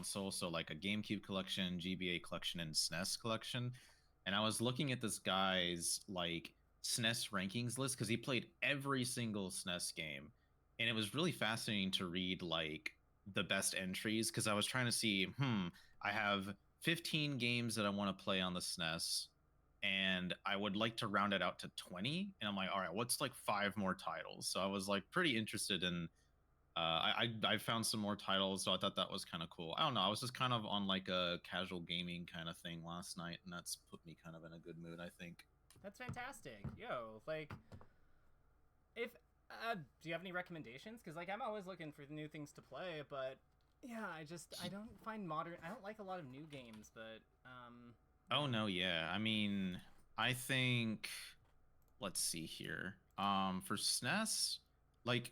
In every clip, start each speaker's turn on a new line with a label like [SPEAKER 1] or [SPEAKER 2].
[SPEAKER 1] console, so like a GameCube collection, GBA collection, and SNES collection. And I was looking at this guy's like SNES rankings list because he played every single SNES game, and it was really fascinating to read like the best entries because I was trying to see, I have 15 games that I want to play on the SNES, and I would like to round it out to 20. And I'm like, all right, what's like 5 more titles? So I was like pretty interested in. I found some more titles, so I thought that was kind of cool. I don't know. I was just kind of on like a casual gaming kind of thing last night, and that's put me kind of in a good mood, I think.
[SPEAKER 2] That's fantastic. Yo, like, if do you have any recommendations? Because like I'm always looking for new things to play, but yeah, I don't find modern. I don't like a lot of new games, but
[SPEAKER 1] Oh no, yeah. I mean, I think let's see here. For SNES, like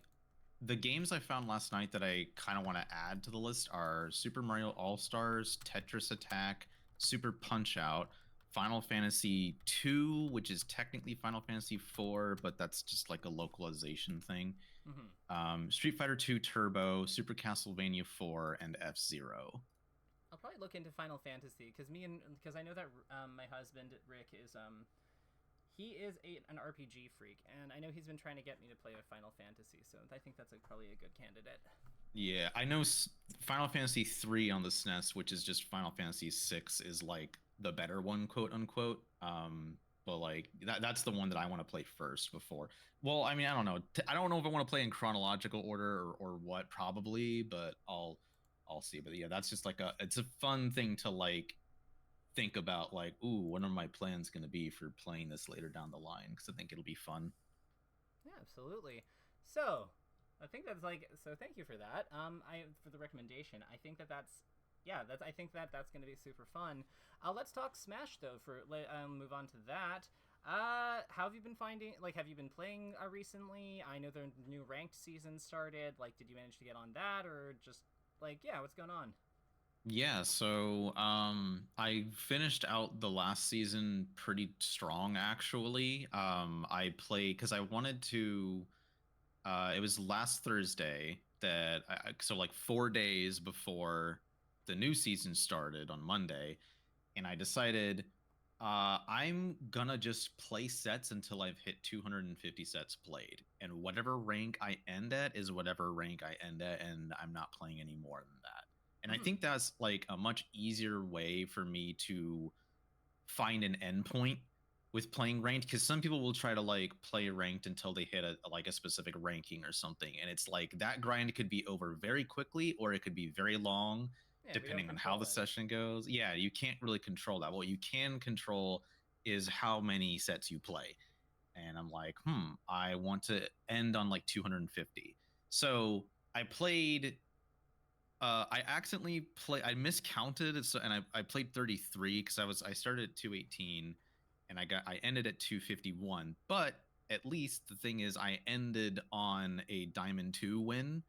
[SPEAKER 1] the games I found last night that I kind of want to add to the list are Super Mario All-Stars, Tetris Attack, Super Punch-Out, Final Fantasy 2, which is technically Final Fantasy 4, but that's just like a localization thing.
[SPEAKER 2] mm-hmm.
[SPEAKER 1] Street Fighter 2 Turbo, Super Castlevania 4, and F-Zero.
[SPEAKER 2] I'll probably look into Final Fantasy because I know that my husband Rick is he is an RPG freak, and I know he's been trying to get me to play a Final Fantasy, so I think that's probably a good candidate.
[SPEAKER 1] Yeah, I know Final Fantasy 3 on the SNES, which is just Final Fantasy 6, is like the better one, quote unquote. But like that's the one that I want to play first before. Well, I mean, I don't know. I don't know if I want to play in chronological order or what, probably, but I'll see. But yeah, that's just like it's a fun thing to like think about, like, ooh, what are my plans going to be for playing this later down the line? Because I think it'll be fun.
[SPEAKER 2] Yeah, absolutely. So, I think that's like so. Thank you for that. I for the recommendation. I think that's yeah. That's I think that's going to be super fun. Let's talk Smash though. Move on to that. How have you been finding? Like, have you been playing recently? I know the new ranked season started. Like, did you manage to get on that, or just like yeah, what's going on?
[SPEAKER 1] Yeah, so I finished out the last season pretty strong actually. I played because I wanted to it was last Thursday that so like 4 days before the new season started on Monday, and I decided I'm gonna just play sets until I've hit 250 sets played, and whatever rank I end at is whatever rank I end at, and I'm not playing any more than that. And I
[SPEAKER 2] Mm-hmm.
[SPEAKER 1] think that's like a much easier way for me to find an endpoint with playing ranked, because some people will try to like play ranked until they hit a specific ranking or something, and it's like that grind could be over very quickly or it could be very long
[SPEAKER 2] Yeah, we don't
[SPEAKER 1] depending on how
[SPEAKER 2] control
[SPEAKER 1] the
[SPEAKER 2] it.
[SPEAKER 1] session goes. Yeah, you can't really control that. What you can control is how many sets you play, and I'm like, I want to end on like 250. So I played I accidentally I miscounted, so and I played 33 because I started at 218 and I ended at 251. But at least the thing is I ended on a Diamond 2 win.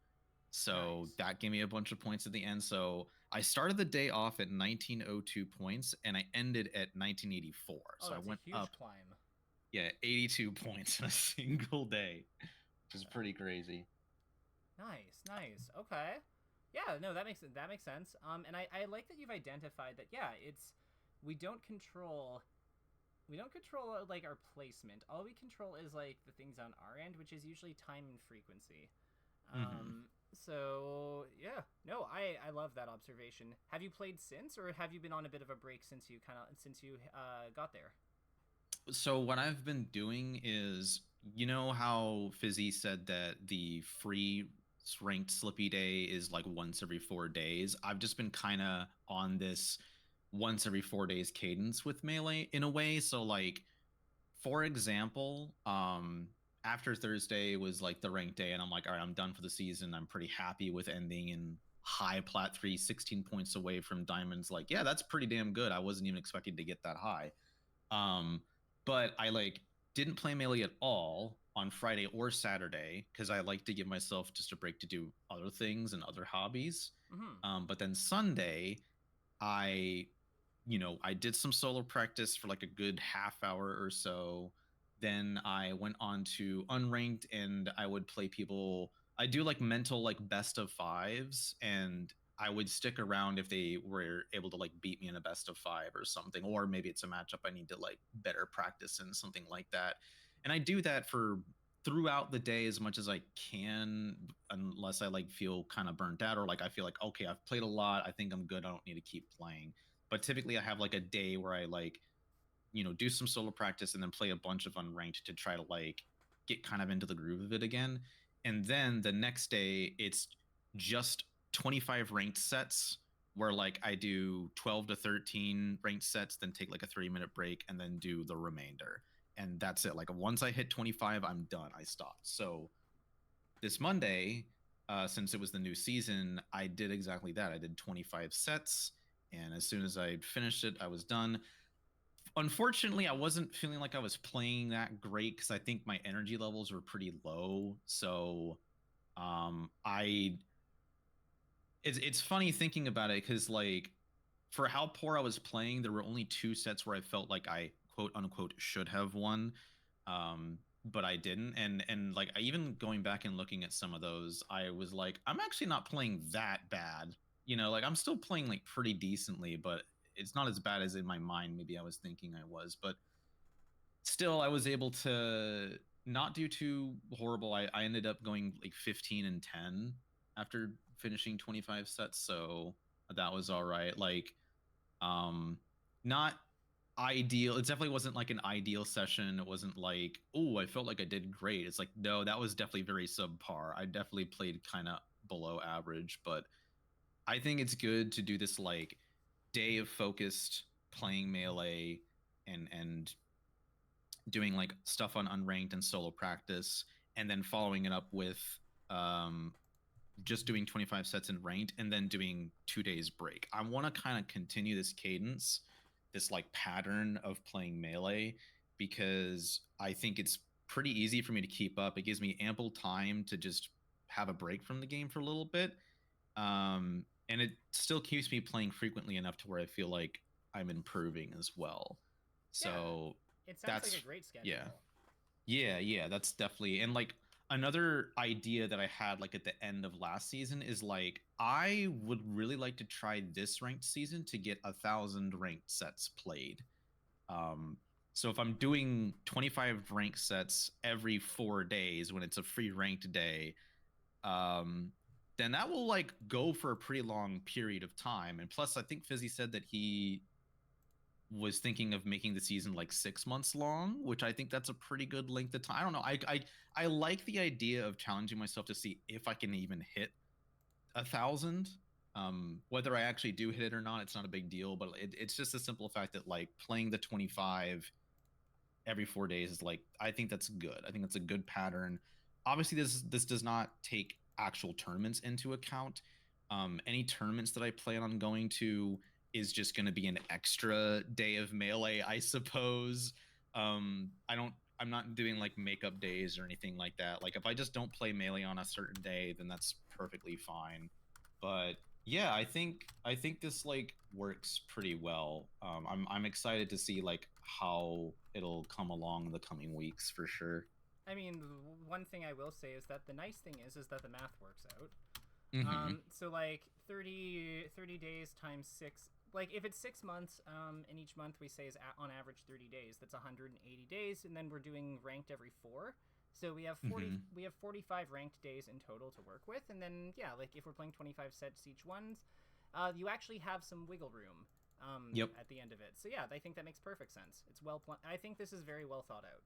[SPEAKER 1] So
[SPEAKER 2] Nice.
[SPEAKER 1] that gave me a bunch of points at the end. So I started the day off at 1902 points and I ended at 1984.
[SPEAKER 2] Oh,
[SPEAKER 1] So I
[SPEAKER 2] that's a
[SPEAKER 1] went
[SPEAKER 2] huge
[SPEAKER 1] up,
[SPEAKER 2] climb.
[SPEAKER 1] yeah, 82 points in a single day, which is pretty crazy.
[SPEAKER 2] Nice, nice. Okay. Yeah, no, that makes sense. And I like that you've identified that. Yeah, it's we don't control like our placement. All we control is like the things on our end, which is usually time and frequency.
[SPEAKER 1] Hmm.
[SPEAKER 2] So yeah, no, I love that observation. Have you played since, or have you been on a bit of a break since you got there?
[SPEAKER 1] So what I've been doing is, you know how Fizzy said that the free ranked Slippy Day is like once every 4 days. I've just been kind of on this once every 4 days cadence with Melee in a way. So like, for example, after Thursday was like the ranked day, and I'm like, all right, I'm done for the season. I'm pretty happy with ending in high plat 3, 16 points away from diamonds. Like, yeah, that's pretty damn good. I wasn't even expecting to get that high. Um, but I like didn't play Melee at all on Friday or Saturday because I like to give myself just a break to do other things and other hobbies.
[SPEAKER 2] Mm-hmm.
[SPEAKER 1] But then Sunday, I, I did some solo practice for like a good half hour or so. Then I went on to unranked and I would play people. I do like mental like best of fives, and I would stick around if they were able to like beat me in a best of 5 or something, or maybe it's a matchup I need to like better practice in, something like that. And I do that for throughout the day as much as I can, unless I like feel kind of burnt out or like I feel like, okay, I've played a lot, I think I'm good, I don't need to keep playing. But typically I have like a day where I like, do some solo practice and then play a bunch of unranked to try to like get kind of into the groove of it again. And then the next day it's just 25 ranked sets where like I do 12 to 13 ranked sets, then take like a 3-minute break and then do the remainder. And that's it. Like once I hit 25, I'm done. I stopped. So this Monday, since it was the new season, I did exactly that. I did 25 sets. And as soon as I finished it, I was done. Unfortunately, I wasn't feeling like I was playing that great because I think my energy levels were pretty low. So I it's funny thinking about it because like for how poor I was playing, there were only 2 sets where I felt like I quote unquote should have won. But I didn't. And like I even going back and looking at some of those, I was like, I'm actually not playing that bad. Like I'm still playing like pretty decently, but it's not as bad as in my mind maybe I was thinking I was. But still I was able to not do too horrible. I ended up going like 15 and 10 after finishing 25 sets, so that was all right. Like not ideal. It definitely wasn't like an ideal session. It wasn't like, oh, I felt like I did great. It's like, no, that was definitely very subpar. I definitely played kind of below average, but I think it's good to do this like day of focused playing melee and doing like stuff on unranked and solo practice, and then following it up with um just doing 25 sets in ranked and then doing 2 days break. I want to kind of continue this cadence, this like pattern of playing melee, because I think it's pretty easy for me to keep up. It gives me ample time to just have a break from the game for a little bit. And it still keeps me playing frequently enough to where I feel like I'm improving as well.
[SPEAKER 2] Yeah,
[SPEAKER 1] So
[SPEAKER 2] it sounds like
[SPEAKER 1] that's
[SPEAKER 2] a great
[SPEAKER 1] yeah.
[SPEAKER 2] schedule.
[SPEAKER 1] Yeah, that's definitely. And like another idea that I had like at the end of last season is like I would really like to try this ranked season to get 1,000 ranked sets played. Um, so if I'm doing 25 ranked sets every 4 days when it's a free ranked day, um, then that will like go for a pretty long period of time. And plus, I think Fizzy said that he was thinking of making the season like 6 months long, which I think that's a pretty good length of time. I don't know. I like the idea of challenging myself to see if I can even hit 1,000. Whether I actually do hit it or not, it's not a big deal. But it's just a simple fact that like playing the 25 every 4 days is like I think that's good. I think that's a good pattern. Obviously, this does not take actual tournaments into account. Any tournaments that I plan on going to is just going to be an extra day of melee, I suppose. I'm not doing like makeup days or anything like that. Like if I just don't play melee on a certain day, then that's perfectly fine. But yeah, I think this like works pretty well. I'm excited to see like how it'll come along in the coming weeks for sure.
[SPEAKER 2] I mean, one thing I will say is that the nice thing is that the math works out.
[SPEAKER 1] Hmm.
[SPEAKER 2] So like 30 days times 6, like if it's 6 months, and each month we say is on average 30 days, that's 180 days, and then we're doing ranked every 4. So
[SPEAKER 1] Hmm.
[SPEAKER 2] we have 45 ranked days in total to work with, and then yeah, like if we're playing 25 sets each ones, you actually have some wiggle room
[SPEAKER 1] Yep.
[SPEAKER 2] at the end of it. So yeah, I think that makes perfect sense. It's I think this is very well thought out.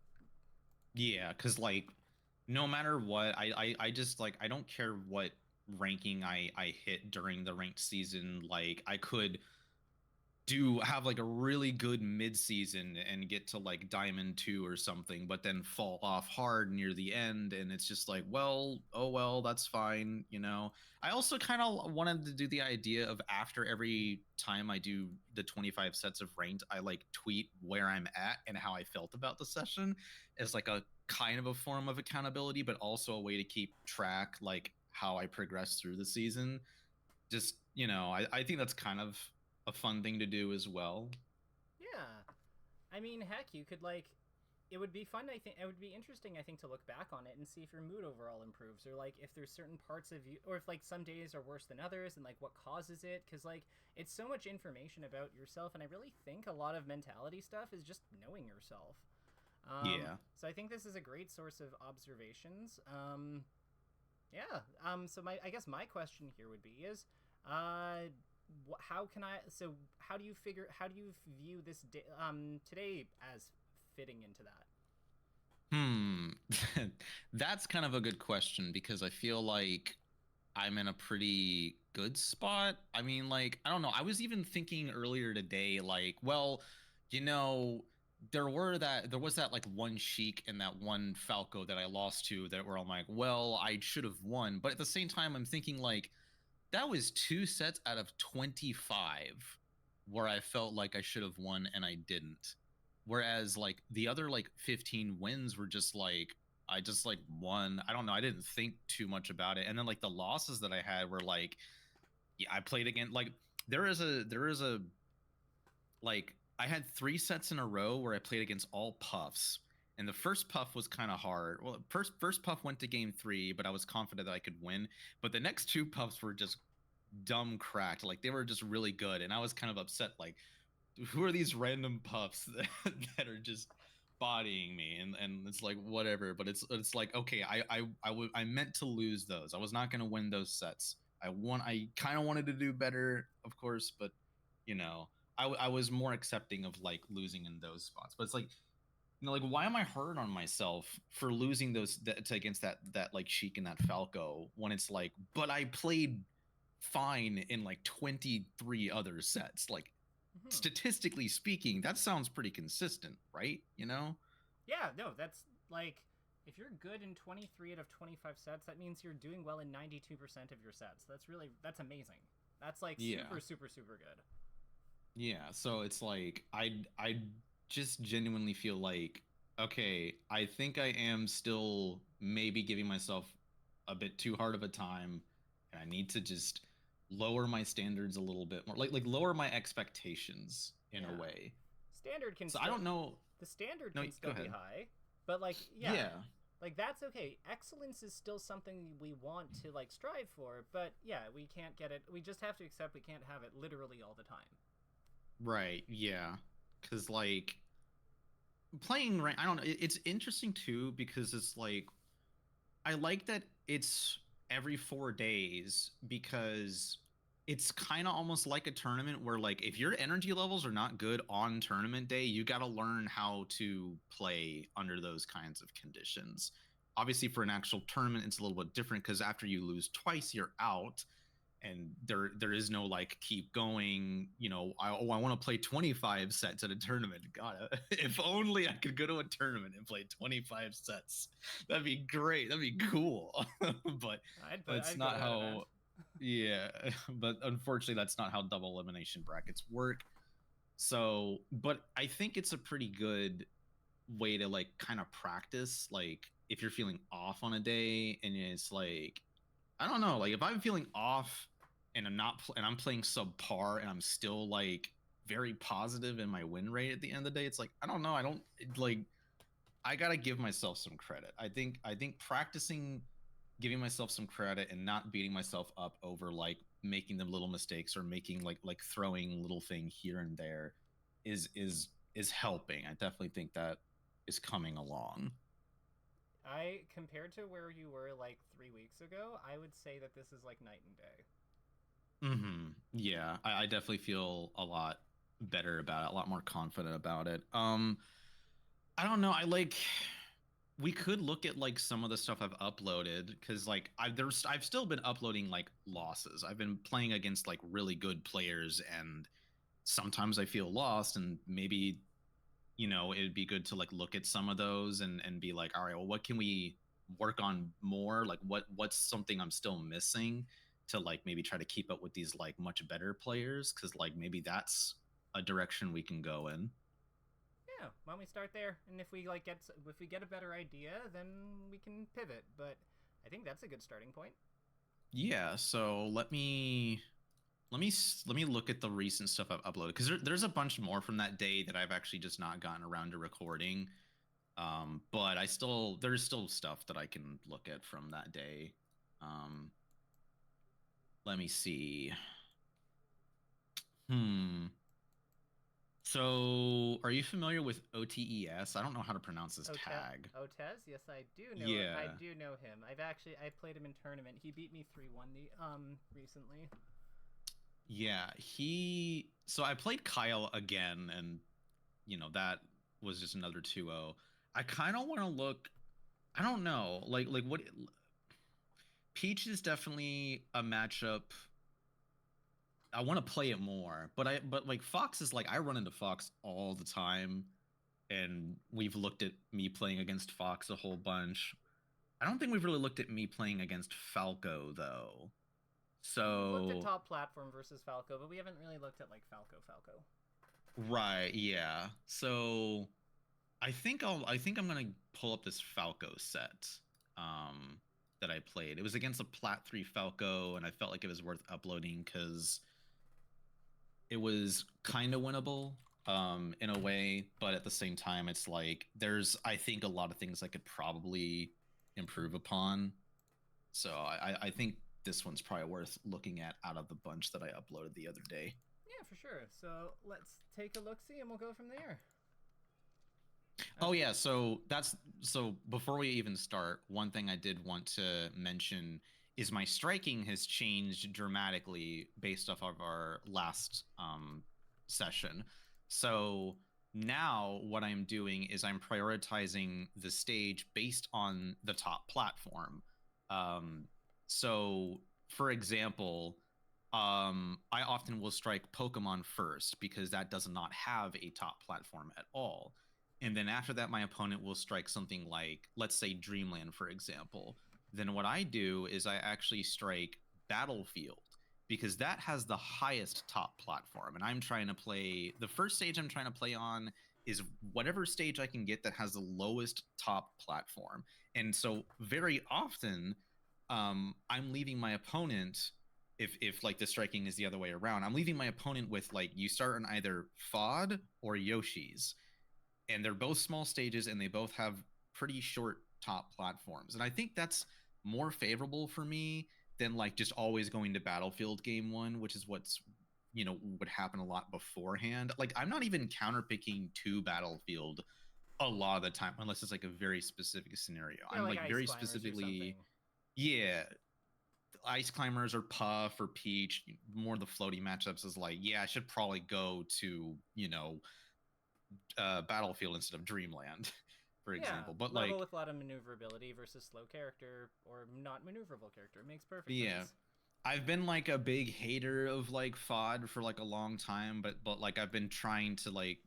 [SPEAKER 1] Yeah, because like no matter what, I just like I don't care what ranking I hit during the ranked season. Like I could do have like a really good mid-season and get to like diamond 2 or something, but then fall off hard near the end, and it's just like, well, oh well, that's fine. I also kind of wanted to do the idea of after every time I do the 25 sets of ranked, I like tweet where I'm at and how I felt about the session as like a kind of a form of accountability, but also a way to keep track like how I progress through the season. Just I think that's kind of a fun thing to do as well.
[SPEAKER 2] Yeah, I mean, heck, you could like it would be fun. I think it would be interesting. I think to look back on it and see if your mood overall improves, or like if there's certain parts of you, or if like some days are worse than others, and like what causes it. Because like it's so much information about yourself, and I really think a lot of mentality stuff is just knowing yourself.
[SPEAKER 1] Yeah.
[SPEAKER 2] So I think this is a great source of observations. Yeah. So I guess my question here would be is, how can I? So how do you figure? How do you view this day, today as fitting into that?
[SPEAKER 1] Hmm. That's kind of a good question because I feel like I'm in a pretty good spot. I mean, like, I don't know. I was even thinking earlier today, like, well, you know, there was that like one Sheik and that one Falco that I lost to that where I'm like, well, I should have won. But at the same time, I'm thinking like that was 2 sets out of 25 where I felt like I should have won and I didn't. Whereas like the other like 15 wins were just like I just like won. I don't know. I didn't think too much about it. And then like the losses that I had were like, yeah, I played again. Like there is a like I had 3 sets in a row where I played against all puffs. And the first puff was kind of hard. Well, first puff went to game 3, but I was confident that I could win. But the next 2 puffs were just dumb cracked. Like they were just really good. And I was kind of upset, like, who are these random puffs that are just bodying me? And it's like whatever, but it's like okay, I meant to lose those. I was not going to win those sets. I kind of wanted to do better, of course, but you know, I was more accepting of like losing in those spots. But it's like, you know, like why am I hard on myself for losing against that like Sheik and that Falco when it's like, but I played fine in like 23 other sets. Like
[SPEAKER 2] Hmm.
[SPEAKER 1] statistically speaking, that sounds pretty consistent, right? You know?
[SPEAKER 2] Yeah. No, that's like if you're good in 23 out of 25 sets, that means you're doing well in 92% of your sets. That's amazing. That's like
[SPEAKER 1] Yeah.
[SPEAKER 2] super super super good.
[SPEAKER 1] Yeah. So it's like I just genuinely feel like okay, I think I am still maybe giving myself a bit too hard of a time and I need to just lower my standards a little bit more. Like lower my expectations in a
[SPEAKER 2] Yeah.
[SPEAKER 1] way.
[SPEAKER 2] Standard can
[SPEAKER 1] So I
[SPEAKER 2] still
[SPEAKER 1] don't know.
[SPEAKER 2] the standard
[SPEAKER 1] No,
[SPEAKER 2] can
[SPEAKER 1] go
[SPEAKER 2] still be
[SPEAKER 1] ahead.
[SPEAKER 2] high, but like yeah,
[SPEAKER 1] Yeah.
[SPEAKER 2] like that's okay. Excellence is still something we want to like strive for, but yeah, we can't get it. We just have to accept we can't have it literally all the time.
[SPEAKER 1] Right. Yeah. Cuz like playing rank, I don't know. It's interesting too because it's like I like that it's every 4 days because it's kind of almost like a tournament where like if your energy levels are not good on tournament day, you got to learn how to play under those kinds of conditions. Obviously, for an actual tournament, it's a little bit different because after you lose twice, you're out and there is no like keep going, you know, I want to play 25 sets at a tournament. God, if only I could go to a tournament and play 25 sets. That'd be great, that'd be cool. But that's
[SPEAKER 2] I'd go to
[SPEAKER 1] not
[SPEAKER 2] that event.
[SPEAKER 1] how, yeah. But unfortunately that's not how double elimination brackets work. So but I think it's a pretty good way to like kind of practice, like if you're feeling off on a day and it's like I don't know. Like if I'm feeling off and and I'm playing subpar and I'm still like very positive in my win rate at the end of the day, it's like I don't know. I don't like. I gotta give myself some credit. I think practicing, giving myself some credit and not beating myself up over like making them little mistakes or making like throwing little thing here and there is helping. I definitely think that is coming along.
[SPEAKER 2] I compared to where you were like 3 weeks ago, I would say that this is like night and day.
[SPEAKER 1] Yeah, I definitely feel a lot better about it, a lot more confident about it. I don't know. I like we could look at like some of the stuff I've uploaded because like I've still been uploading like losses. I've been playing against like really good players and sometimes I feel lost and maybe you know it'd be good to like look at some of those and be like all right, well what can we work on more, like what's something I'm still missing to like maybe try to keep up with these like much better players because like maybe that's a direction we can go in.
[SPEAKER 2] Yeah, why don't we start there? And if we get a better idea, then we can pivot. But I think that's a good starting point.
[SPEAKER 1] Yeah, so let me look at the recent stuff I've uploaded because there's a bunch more from that day that I've actually just not gotten around to recording. But there's still stuff that I can look at from that day. Um, let me see. Hmm. So, are you familiar with OTES? I don't know how to pronounce this tag.
[SPEAKER 2] Otez? Yes, I do know it. I
[SPEAKER 1] Yeah.
[SPEAKER 2] do know him. I played him in tournament. He beat me 3-1 recently.
[SPEAKER 1] Yeah, so I played Kyle again, and that was just another 2-0. I kind of want to look. I don't know, like what. Peach is definitely a matchup. I want to play it more, but like Fox is like I run into Fox all the time, and we've looked at me playing against Fox a whole bunch. I don't think we've really looked at me playing against Falco though.
[SPEAKER 2] We've looked at
[SPEAKER 1] So
[SPEAKER 2] top platform versus Falco, but we haven't really looked at like Falco.
[SPEAKER 1] right, yeah. So I think I'm gonna pull up this Falco set that I played. It was against a Plat 3 Falco, and I felt like it was worth uploading because it was kind of winnable in a way, but at the same time, it's like there's I think a lot of things I could probably improve upon. So I think this one's probably worth looking at out of the bunch that I uploaded the other day.
[SPEAKER 2] Yeah, for sure. So let's take a look, see, and we'll go from there.
[SPEAKER 1] Oh yeah, so before we even start, one thing I did want to mention is my striking has changed dramatically based off of our last session. So now what I'm doing is I'm prioritizing the stage based on the top platform. Um, so for example, I often will strike Pokemon first because that does not have a top platform at all. And then after that, my opponent will strike something like, let's say, Dreamland, for example. Then what I do is I actually strike Battlefield because that has the highest top platform. And I'm trying to play the first stage I'm trying to play on is whatever stage I can get that has the lowest top platform. And so very often, I'm leaving my opponent if like the striking is the other way around, I'm leaving my opponent with like you start on either FOD or Yoshi's, and they're both small stages and they both have pretty short top platforms. And I think that's more favorable for me than like just always going to Battlefield game one, which is what's would happen a lot beforehand. Like I'm not even counterpicking to Battlefield a lot of the time unless it's like a very specific scenario.
[SPEAKER 2] Yeah,
[SPEAKER 1] I'm
[SPEAKER 2] like
[SPEAKER 1] like
[SPEAKER 2] Ice
[SPEAKER 1] very
[SPEAKER 2] Climbers or something.
[SPEAKER 1] specifically, yeah, Ice Climbers or Puff or Peach, more the floaty matchups is like, yeah, I should probably go to, Battlefield instead of Dreamland, for
[SPEAKER 2] Yeah,
[SPEAKER 1] example. But
[SPEAKER 2] level
[SPEAKER 1] like,
[SPEAKER 2] with a lot of maneuverability versus slow character or not maneuverable character. It makes perfect
[SPEAKER 1] yeah,
[SPEAKER 2] sense.
[SPEAKER 1] I've been like a big hater of like FOD for like a long time, but like I've been trying to like,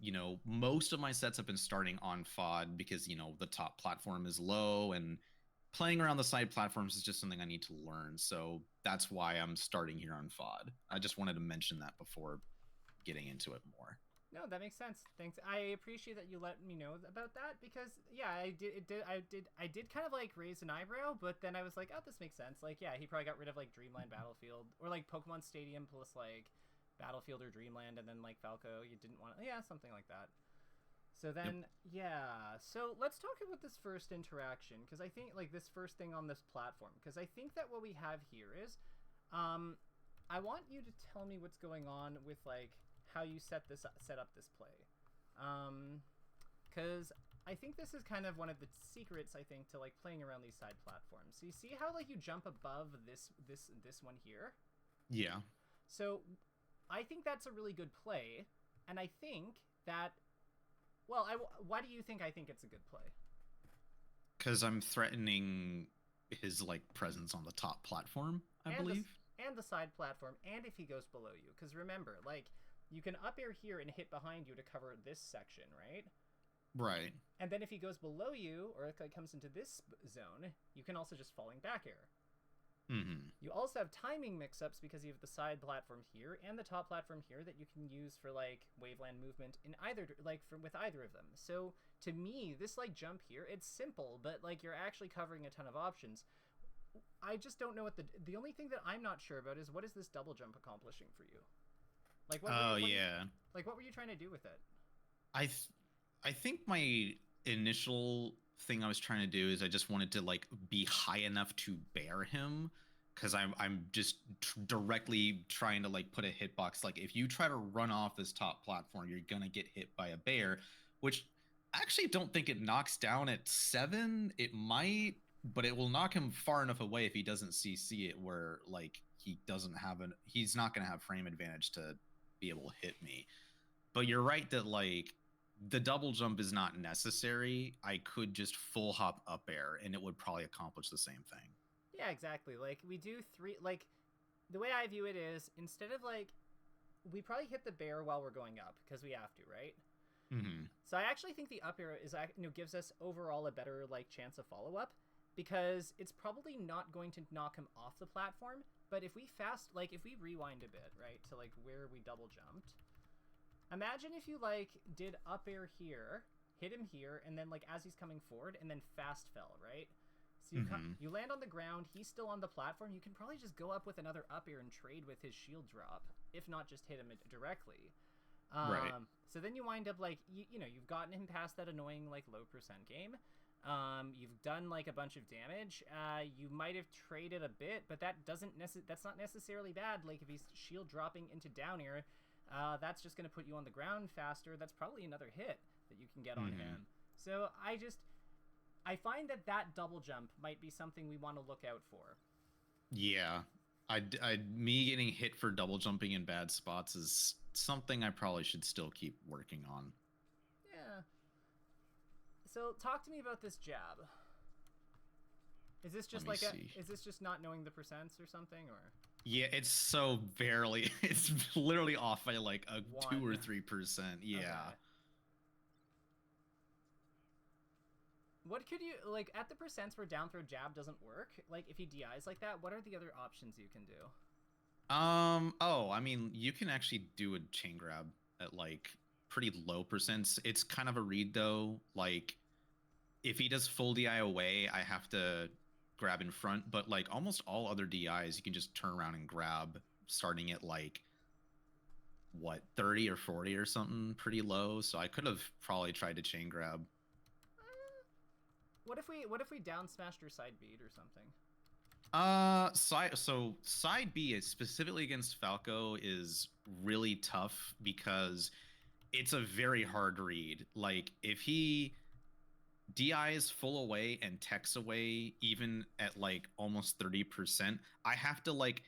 [SPEAKER 1] most of my sets have been starting on FOD because, the top platform is low and playing around the side platforms is just something I need to learn. So that's why I'm starting here on FOD. I just wanted to mention that before getting into it more.
[SPEAKER 2] No, that makes sense. Thanks. I appreciate that you let me know about that because yeah, I did kind of like raise an eyebrow, but then I was like, oh, this makes sense. Like, yeah, he probably got rid of like Dreamland Battlefield or like Pokemon Stadium plus like Battlefield or Dreamland, and then like Falco. You didn't want, yeah, something like that. So
[SPEAKER 1] Yep.
[SPEAKER 2] then, yeah. So let's talk about this first interaction because I think like this first thing on this platform because I think that what we have here is, I want you to tell me what's going on with like how you set up this play, because I think this is kind of one of the secrets I think to like playing around these side platforms. So you see how like you jump above this one here.
[SPEAKER 1] Yeah.
[SPEAKER 2] So I think that's a really good play, and I think that well, why do you think I think it's a good play?
[SPEAKER 1] Because I'm threatening his like presence on the top platform, I
[SPEAKER 2] And the
[SPEAKER 1] believe.
[SPEAKER 2] and the side platform, and if he goes below you, because remember, like you can up air here and hit behind you to cover this section, right?
[SPEAKER 1] Right.
[SPEAKER 2] And then if he goes below you or it comes into this zone, you can also just falling back air.
[SPEAKER 1] Mm-hmm.
[SPEAKER 2] You also have timing mix-ups because you have the side platform here and the top platform here that you can use for like waveland movement in either with either of them. So to me, this like jump here, it's simple, but like you're actually covering a ton of options. I just don't know what the only thing that I'm not sure about is what is this double jump accomplishing for you? Like
[SPEAKER 1] Oh yeah.
[SPEAKER 2] like what were you trying to do with it?
[SPEAKER 1] I th- I think my initial thing I was trying to do is I just wanted to like be high enough to bear him because I'm just directly trying to like put a hitbox. Like if you try to run off this top platform, you're gonna get hit by a bear, which I actually don't think it knocks down at 7. It might, but it will knock him far enough away if he doesn't CC it where like he's not gonna have frame advantage to be able to hit me. But you're right that like the double jump is not necessary. I could just full hop up air and it would probably accomplish the same thing.
[SPEAKER 2] Yeah, exactly. Like we do 3 like the way I view it is instead of like we probably hit the bear while we're going up because we have to, right?
[SPEAKER 1] Mm-hmm.
[SPEAKER 2] So I actually think the up air is gives us overall a better like chance of follow up because it's probably not going to knock him off the platform. But if we if we rewind a bit, right, to like where we double jumped, imagine if you like did up air here, hit him here, and then like as he's coming forward, and then fast fell, right? So you land on the ground, he's still on the platform. You can probably just go up with another up air and trade with his shield drop, if not just hit him directly.
[SPEAKER 1] Right.
[SPEAKER 2] So then you wind up like you've gotten him past that annoying like low percent game. You've done like a bunch of damage. You might have traded a bit, but that's not necessarily bad. Like if he's shield dropping into down air, that's just going to put you on the ground faster. That's probably another hit that you can get on him. So I find that double jump might be something we want to look out for.
[SPEAKER 1] Yeah. Me getting hit for double jumping in bad spots is something I probably should still keep working on.
[SPEAKER 2] Yeah. So talk to me about this jab. Is this just is this just not knowing the percents or something, or?
[SPEAKER 1] Yeah, it's so barely. It's literally off by like a
[SPEAKER 2] 1.
[SPEAKER 1] 2 or 3%. Yeah. Okay.
[SPEAKER 2] What could you like at the percents where down throw jab doesn't work? Like if he DIs like that, what are the other options you can do?
[SPEAKER 1] Oh, I mean, you can actually do a chain grab at like pretty low percents. It's kind of a read though. Like if he does full DI away, I have to grab in front, but like almost all other DIs, you can just turn around and grab starting at like what 30 or 40 or something pretty low. So I could have probably tried to chain grab.
[SPEAKER 2] What if we down smashed your side beat or something?
[SPEAKER 1] Side B is specifically against Falco is really tough because it's a very hard read. Like if he DIs full away and techs away even at like almost 30%, I have to like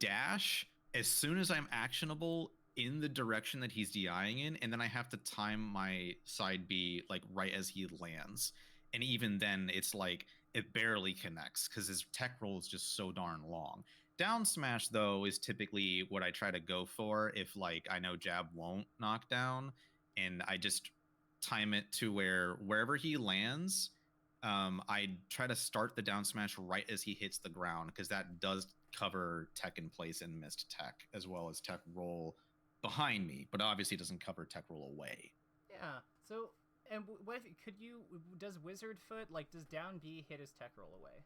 [SPEAKER 1] dash as soon as I'm actionable in the direction that he's DIing in, and then I have to time my side B like right as he lands. And even then, it's like it barely connects because his tech roll is just so darn long. Down smash, though, is typically what I try to go for if like I know jab won't knock down, and I just time it to wherever he lands, I try to start the down smash right as he hits the ground because that does cover tech in place and missed tech as well as tech roll behind me, but obviously doesn't cover tech roll away.
[SPEAKER 2] Yeah. So. And what if does Wizard Foot, like, does down B hit his tech roll away?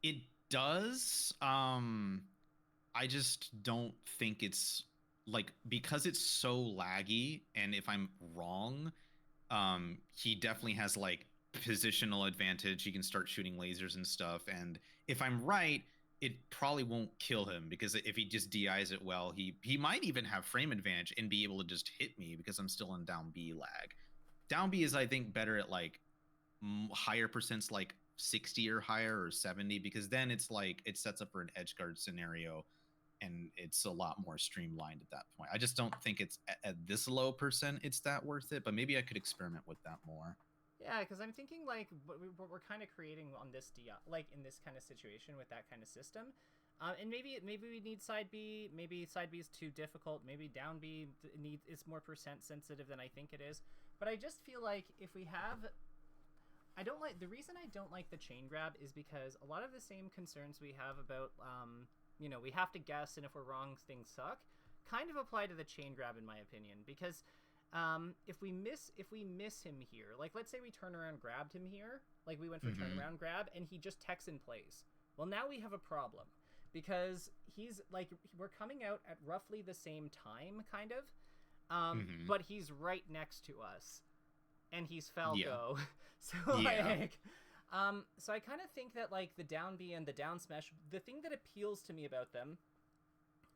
[SPEAKER 1] It does. I just don't think it's, like, because it's so laggy, and if I'm wrong, he definitely has, like, positional advantage. He can start shooting lasers and stuff, and if I'm right, it probably won't kill him, because if he just DIs it well, he might even have frame advantage and be able to just hit me because I'm still in down B lag. Down B is, I think, better at like higher percents, like 60 or higher or 70, because then it's like it sets up for an edge guard scenario and it's a lot more streamlined at that point. I just don't think it's at this low percent it's that worth it, but maybe I could experiment with that more.
[SPEAKER 2] Yeah, because I'm thinking like what we're kind of creating on this DI, like in this kind of situation with that kind of system. And maybe we need side B. Maybe side B is too difficult. Maybe down B is more percent sensitive than I think it is. But I just feel like if we have, the reason I don't like the chain grab is because a lot of the same concerns we have about, we have to guess, and if we're wrong, things suck, kind of apply to the chain grab in my opinion. Because if we miss him here, like let's say we turn around grabbed him here, like we went for turnaround grab, and he just techs in place. Well, now we have a problem. Because he's like, we're coming out at roughly the same time, kind of, but he's right next to us. and he's
[SPEAKER 1] Yeah.
[SPEAKER 2] Falco. So
[SPEAKER 1] Yeah.
[SPEAKER 2] so I kind of think that like the down B and the down smash, the thing that appeals to me about them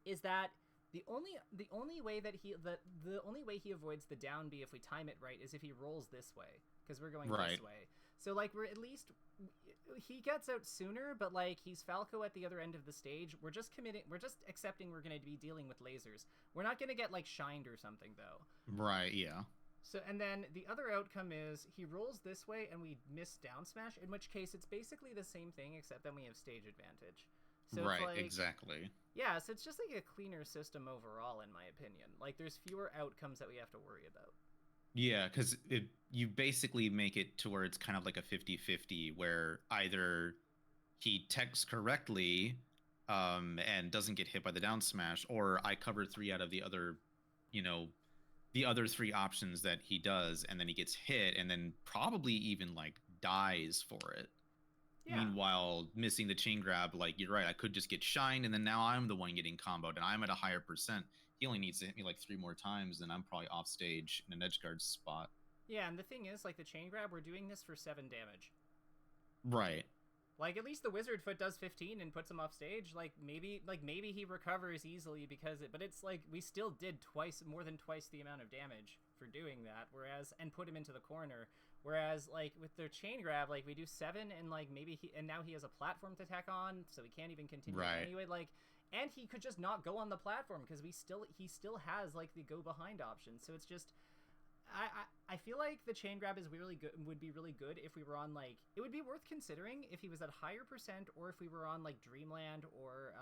[SPEAKER 2] is that the only way that the only way he avoids the down B if we time it right is if he rolls this way, because we're going
[SPEAKER 1] Right.
[SPEAKER 2] this way. So like we're at least he gets out sooner, but like he's Falco at the other end of the stage. We're just accepting we're going to be dealing with lasers. We're not going to get like shined or something though.
[SPEAKER 1] Right. Yeah.
[SPEAKER 2] So and then the other outcome is he rolls this way and we miss down smash, in which case it's basically the same thing except then we have stage advantage. So it's
[SPEAKER 1] Right.
[SPEAKER 2] like
[SPEAKER 1] Exactly.
[SPEAKER 2] yeah, so it's just like a cleaner system overall, in my opinion. Like, there's fewer outcomes that we have to worry about.
[SPEAKER 1] Yeah, because you basically make it to where it's kind of like a 50-50, where either he techs correctly and doesn't get hit by the down smash, or I cover three out of the other, you know, the other three options that he does, and then he gets hit and then probably even like dies for it.
[SPEAKER 2] Yeah.
[SPEAKER 1] Meanwhile, missing the chain grab, like you're right, I could just get shined, and then now I'm the one getting comboed, and I'm at a higher percent. He only needs to hit me like 3 more times, and I'm probably off stage in an edge guard spot.
[SPEAKER 2] Yeah, and the thing is, like, the chain grab, we're doing this for 7 damage.
[SPEAKER 1] Right.
[SPEAKER 2] Like, at least the wizard foot does 15 and puts him off stage. Like maybe he recovers easily because it, but it's like we still did more than twice the amount of damage for doing that. Whereas and put him into the corner. Whereas like with their chain grab, like we do 7 and like maybe and now he has a platform to tack on, so he can't even continue anyway. Like, and he could just not go on the platform because he still has like the go behind option. So it's just. I feel like the chain grab is really good. Would be really good if we were on like it would be worth considering if he was at higher percent or if we were on like Dreamland or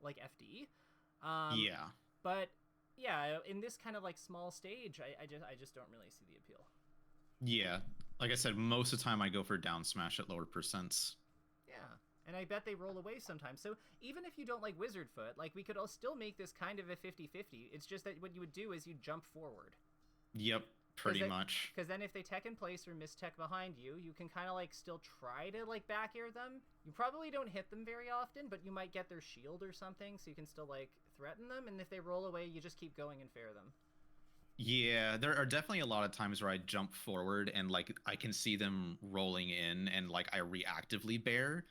[SPEAKER 2] like FD.
[SPEAKER 1] Yeah.
[SPEAKER 2] But yeah, in this kind of like small stage, I just don't really see the appeal.
[SPEAKER 1] Yeah. Like I said, most of the time I go for down smash at lower percents.
[SPEAKER 2] Yeah. And I bet they roll away sometimes. So even if you don't like Wizard Foot, like we could all still make this kind of a 50-50. It's just that what you would do is you jump forward.
[SPEAKER 1] Yep, pretty much.
[SPEAKER 2] Because then if they tech in place or miss tech behind you, you can kind of like still try to like back air them. You probably don't hit them very often, but you might get their shield or something, so you can still like threaten them. And if they roll away, you just keep going and fair them.
[SPEAKER 1] Yeah, there are definitely a lot of times where I jump forward and like I can see them rolling in and like I reactively bear.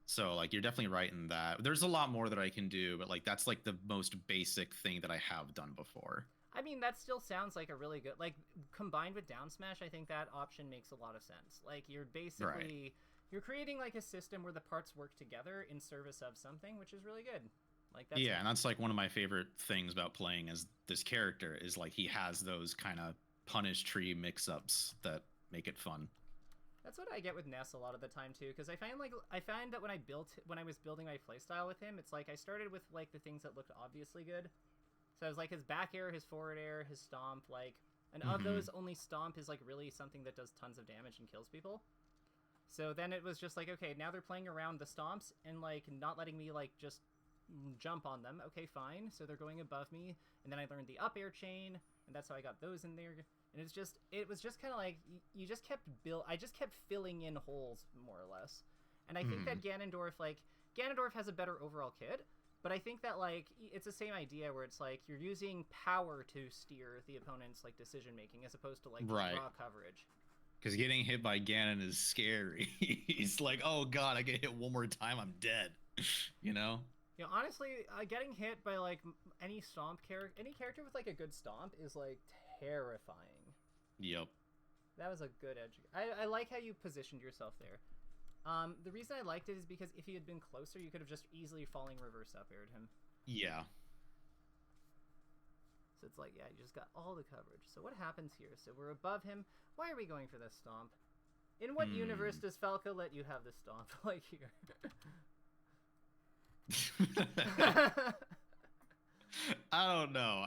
[SPEAKER 1] So like you're definitely right in that. There's a lot more that I can do, but like that's like the most basic thing that I have done before.
[SPEAKER 2] I mean, that still sounds like a really good, like, combined with down smash, I think that option makes a lot of sense. Like, you're basically, you're creating, like, a system where the parts work together in service of something, which is really good. Like, that's
[SPEAKER 1] yeah, and that's, like, one of my favorite things about playing as this character is, like, he has those kind of punish tree mix-ups that make it fun.
[SPEAKER 2] That's what I get with Ness a lot of the time, too, because I find that when I was building my playstyle with him, it's like I started with, like, the things that looked obviously good. So it was like his back air, his forward air, his stomp, like, and of those, only stomp is like really something that does tons of damage and kills people. So then it was just like, okay, now they're playing around the stomps and like not letting me like just jump on them. Okay, fine. So they're going above me, and then I learned the up air chain, and that's how I got those in there. And it was just kind of like you just kept I just kept filling in holes more or less. And I think that Ganondorf has a better overall kit. But I think that, like, it's the same idea where it's, like, you're using power to steer the opponent's, like, decision-making as opposed to, like, raw coverage.
[SPEAKER 1] Because getting hit by Ganon is scary. He's like, oh, God, I get hit one more time, I'm dead. You know?
[SPEAKER 2] You know, honestly, getting hit by, like, any character with, like, a good stomp is, like, terrifying.
[SPEAKER 1] Yep.
[SPEAKER 2] That was a good edge. I like how you positioned yourself there. The reason I liked it is because if he had been closer, you could have just easily falling reverse up aired him.
[SPEAKER 1] Yeah.
[SPEAKER 2] So it's like, yeah, you just got all the coverage. So what happens here? So we're above him. Why are we going for this stomp? In what universe does Falco let you have this stomp? Like here.
[SPEAKER 1] I don't know.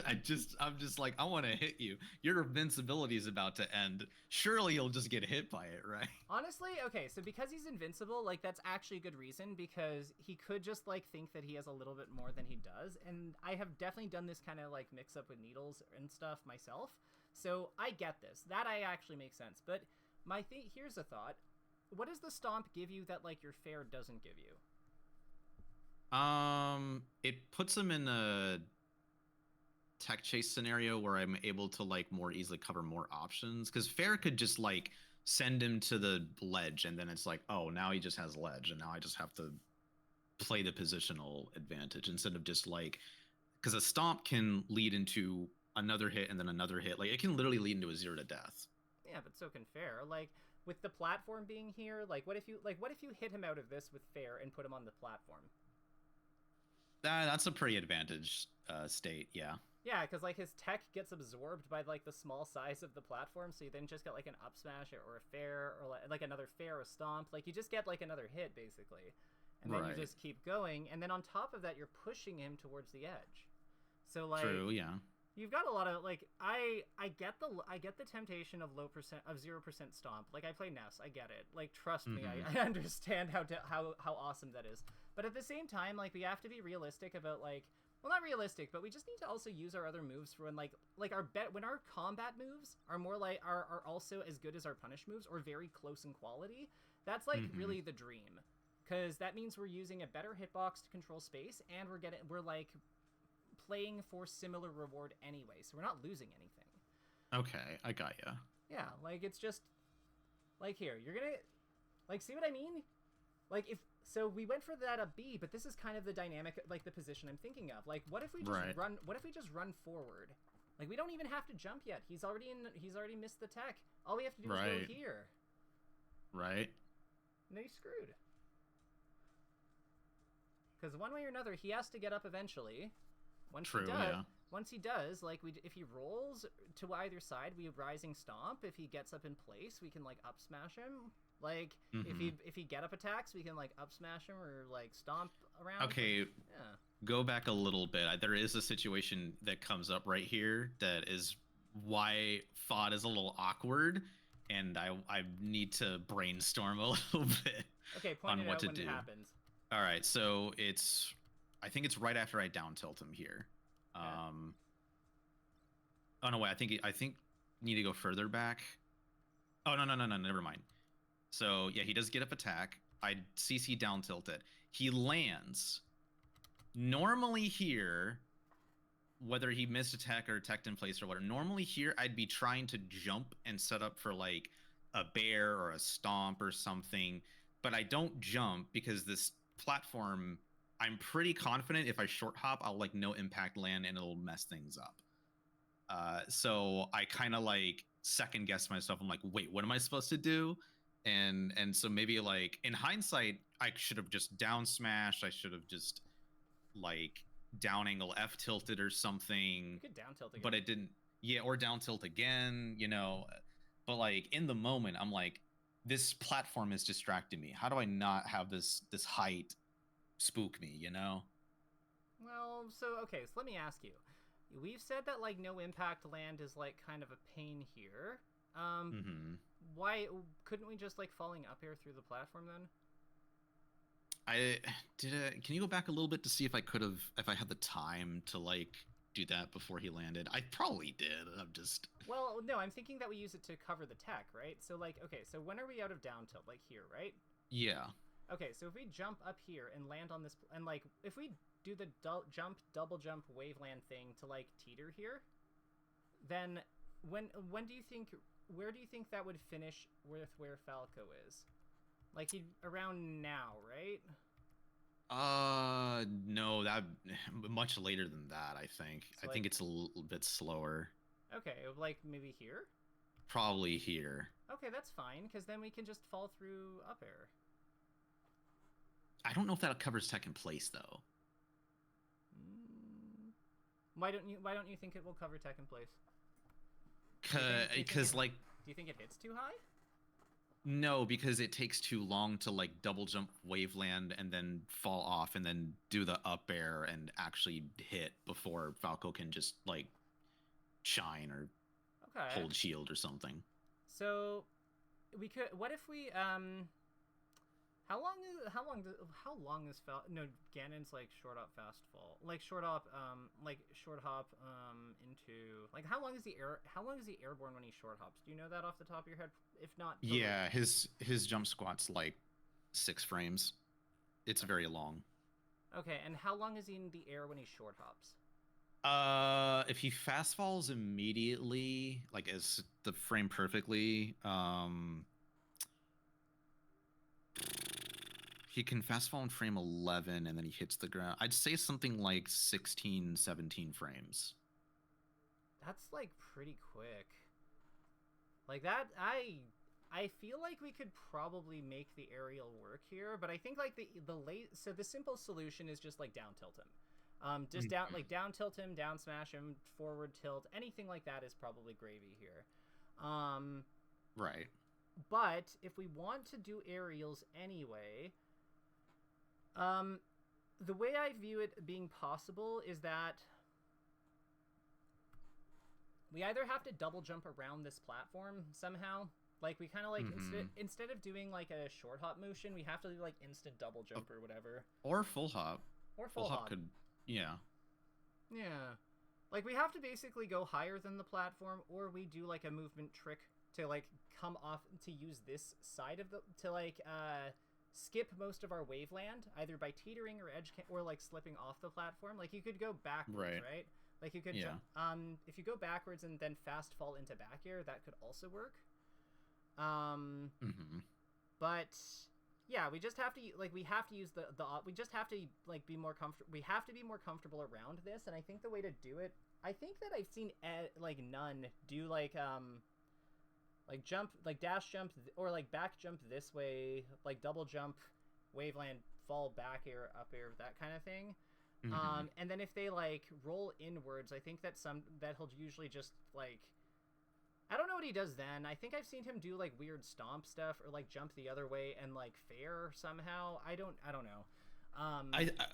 [SPEAKER 1] I'm just like, I want to hit you. Your invincibility is about to end. Surely you'll just get hit by it, right?
[SPEAKER 2] Honestly, okay, so because he's invincible, like, that's actually a good reason, because he could just, like, think that he has a little bit more than he does, and I have definitely done this kind of, like, mix-up with needles and stuff myself, so I get this. That actually makes sense, but here's a thought. What does the stomp give you that, like, your fair doesn't give you?
[SPEAKER 1] It puts him in a tech chase scenario where I'm able to like more easily cover more options. Because Fair could just like send him to the ledge, and then it's like, oh, now he just has ledge, and now I just have to play the positional advantage instead of just like, because a stomp can lead into another hit and then another hit. Like it can literally lead into a 0 to death.
[SPEAKER 2] Yeah, but so can Fair. Like with the platform being here, like what if you hit him out of this with Fair and put him on the platform?
[SPEAKER 1] That's a pretty advantaged state, yeah.
[SPEAKER 2] Yeah, because like his tech gets absorbed by like the small size of the platform, so you then just get like an up smash or a Fair or like another Fair or stomp. Like you just get like another hit basically, and then you just keep going. And then on top of that, you're pushing him towards the edge. So like,
[SPEAKER 1] true, yeah.
[SPEAKER 2] You've got a lot of like I get the temptation of 0% stomp. Like I play Ness, I get it. Like trust me, I understand how awesome that is. But at the same time, like we have to be realistic about like, well, not realistic, but we just need to also use our other moves for when like when our combat moves are more like are also as good as our punish moves or very close in quality. That's like really the dream, because that means we're using a better hitbox to control space, and we're like playing for similar reward anyway, so we're not losing anything.
[SPEAKER 1] Okay, I got ya.
[SPEAKER 2] Yeah, like it's just like here, you're gonna like see what I mean? Like if so, we went for that up B, but this is kind of the dynamic, like the position I'm thinking of. Like, what if we just run? What if we just run forward? Like we don't even have to jump yet. He's already missed the tech. All we have to do is go here.
[SPEAKER 1] Right.
[SPEAKER 2] And then he's screwed. Because one way or another, he has to get up eventually. Once he does, like if he rolls to either side, we rising stomp. If he gets up in place, we can like up smash him. Like if he get up attacks, we can like up smash him or like stomp around.
[SPEAKER 1] Okay. Yeah. Go back a little bit. There is a situation that comes up right here that is why FOD is a little awkward, and I need to brainstorm a little bit on what to do. It happens. All right, so I think it's right after I down tilt him here. Okay. Oh no, wait. I think you need to go further back. Oh no, never mind. So yeah, he does get up attack. I CC down tilt it. He lands. Normally here, whether he missed attack or attacked in place or whatever, normally here I'd be trying to jump and set up for like a bear or a stomp or something, but I don't jump because this platform, I'm pretty confident if I short hop, I'll like no impact land and it'll mess things up. So I kind of like second guess myself. I'm like, wait, what am I supposed to do? And so maybe like in hindsight, I should have just down smashed. I should have just like down angle F tilted or something.
[SPEAKER 2] You could down tilt again.
[SPEAKER 1] But it didn't. Yeah, or down tilt again, you know. But like in the moment, I'm like, this platform is distracting me. How do I not have this height spook me, you know?
[SPEAKER 2] Well, so okay, so let me ask you. We've said that like no impact land is like kind of a pain here. Why couldn't we just like falling up here through the platform then?
[SPEAKER 1] Can you go back a little bit to see if I had the time to like do that before he landed? I probably did.
[SPEAKER 2] Well, no, I'm thinking that we use it to cover the tech, right? So like, okay, so when are we out of down tilt? Like here, right?
[SPEAKER 1] Yeah.
[SPEAKER 2] Okay, so if we jump up here and land on this, and like if we do the double jump waveland thing to like teeter here, then when do you think, where do you think that would finish with where Falco is? Like he'd around now, right?
[SPEAKER 1] No, that much later than that, I think. So I think it's a little bit slower.
[SPEAKER 2] Okay, like maybe here?
[SPEAKER 1] Probably here.
[SPEAKER 2] Okay, that's fine, because then we can just fall through up air.
[SPEAKER 1] I don't know if that covers tech in place though.
[SPEAKER 2] Why don't you think it will cover tech in place?
[SPEAKER 1] Because like,
[SPEAKER 2] do you think it hits too high?
[SPEAKER 1] No, because it takes too long to like double jump waveland and then fall off and then do the up air and actually hit before Falco can just like shine or hold shield or something.
[SPEAKER 2] So we could. What if we How long is Ganon's like short hop fast fall, like short hop into like how long is the airborne when he short hops? Do you know that off the top of your head? If not,
[SPEAKER 1] yeah, his jump squat's like 6 frames. It's very long.
[SPEAKER 2] Okay, and how long is he in the air when he short hops?
[SPEAKER 1] If he fast falls immediately, like as the frame perfectly, he can fast fall in frame 11 and then he hits the ground. I'd say something like 16, 17 frames.
[SPEAKER 2] That's like pretty quick. Like that, I feel like we could probably make the aerial work here, but I think like the late so the simple solution is just like down tilt him. Just down tilt him, down smash him, forward tilt, anything like that is probably gravy here.
[SPEAKER 1] Right.
[SPEAKER 2] But if we want to do aerials anyway, the way I view it being possible is that we either have to double jump around this platform somehow. Like we kind of like instead of doing like a short hop motion, we have to do like instant double jump or whatever.
[SPEAKER 1] Or full hop.
[SPEAKER 2] Or full hop
[SPEAKER 1] could, yeah.
[SPEAKER 2] Yeah. Like we have to basically go higher than the platform, or we do like a movement trick to like come off to use this side of the to like skip most of our waveland either by teetering or or like slipping off the platform. Like you could go backwards, right? Like you could jump, if you go backwards and then fast fall into back air, that could also work. But yeah, we just have to like we have to use the we just have to like be more comfortable. We have to be more comfortable around this, and I think the way to do it, I think that I've seen like none do like jump, like dash jump or like back jump this way, like double jump, waveland, fall back air, up air, that kind of thing. And then if they like roll inwards, I think that he'll usually just like, I don't know what he does then. I think I've seen him do like weird stomp stuff or like jump the other way and like fair somehow. I don't know.